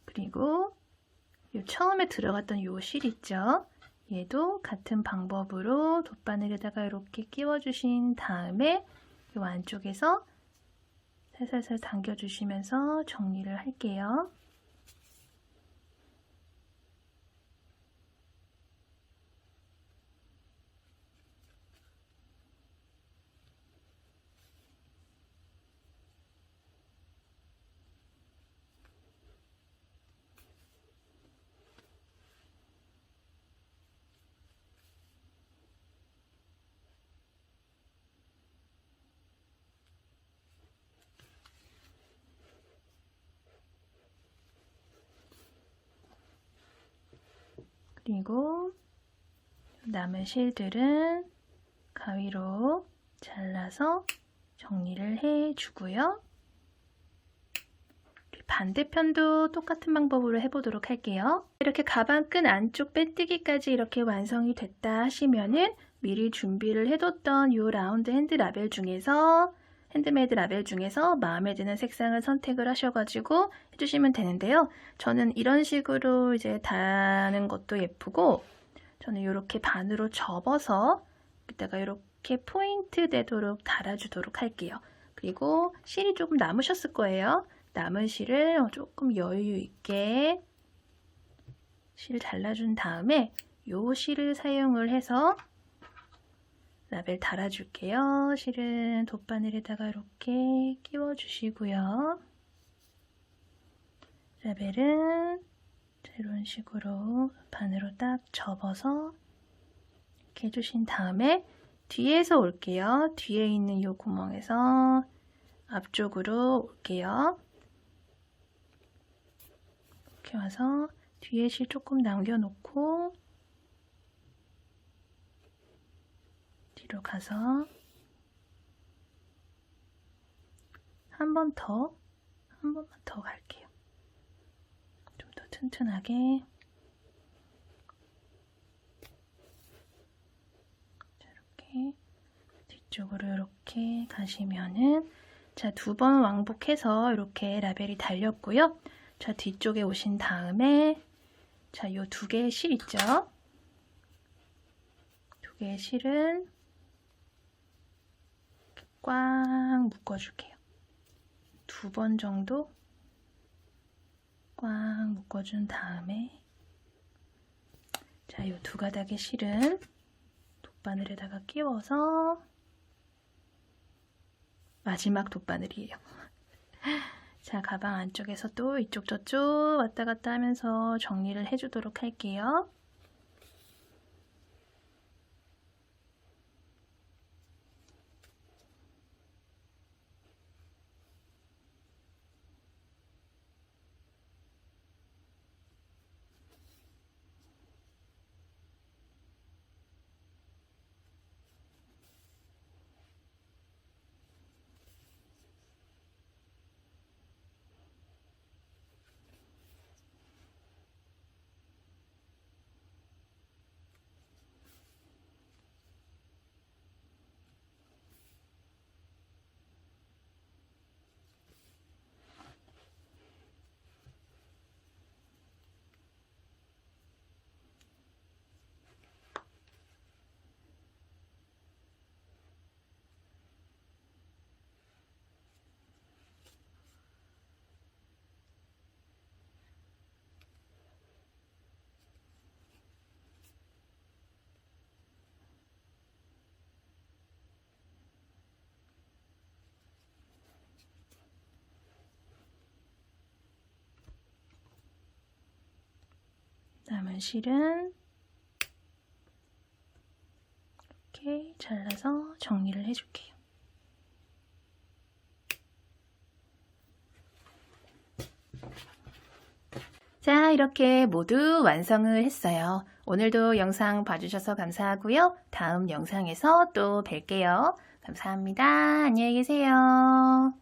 그리고 요 처음에 들어갔던 요 실 있죠? 얘도 같은 방법으로 돗바늘에다가 이렇게 끼워주신 다음에 요 안쪽에서 살살살 당겨주시면서 정리를 할게요. 그리고 남은 실들은 가위로 잘라서 정리를 해주고요. 반대편도 똑같은 방법으로 해보도록 할게요. 이렇게 가방 끈 안쪽 빼뜨기까지 이렇게 완성이 됐다 하시면은 미리 준비를 해뒀던 이 라운드 핸드메이드 라벨 중에서 마음에 드는 색상을 선택을 하셔가지고 해주시면 되는데요. 저는 이런 식으로 이제 다는 것도 예쁘고 저는 이렇게 반으로 접어서 이따가 이렇게 포인트 되도록 달아주도록 할게요. 그리고 실이 조금 남으셨을 거예요. 남은 실을 조금 여유 있게 실 잘라준 다음에 요 실을 사용을 해서 라벨 달아줄게요. 실은 돗바늘에다가 이렇게 끼워주시고요. 라벨은 이런 식으로 반으로 딱 접어서 이렇게 해주신 다음에 뒤에서 올게요. 뒤에 있는 요 구멍에서 앞쪽으로 올게요. 이렇게 와서 뒤에 실 조금 남겨놓고 뒤로 가서 한 번만 더 갈게요. 좀 더 튼튼하게. 이렇게 뒤쪽으로 이렇게 가시면은 자, 2번 왕복해서 이렇게 라벨이 달렸고요. 자, 뒤쪽에 오신 다음에 자, 요 2개의 실 있죠? 2개의 실은 꽉 묶어줄게요. 2번 정도 꽉 묶어준 다음에 자, 요 2가닥의 실은 돗바늘에다가 끼워서 마지막 돗바늘이에요. 자, 가방 안쪽에서 또 이쪽 저쪽 왔다 갔다 하면서 정리를 해주도록 할게요. 남은 실은 이렇게 잘라서 정리를 해줄게요. 자, 이렇게 모두 완성을 했어요. 오늘도 영상 봐주셔서 감사하고요. 다음 영상에서 또 뵐게요. 감사합니다. 안녕히 계세요.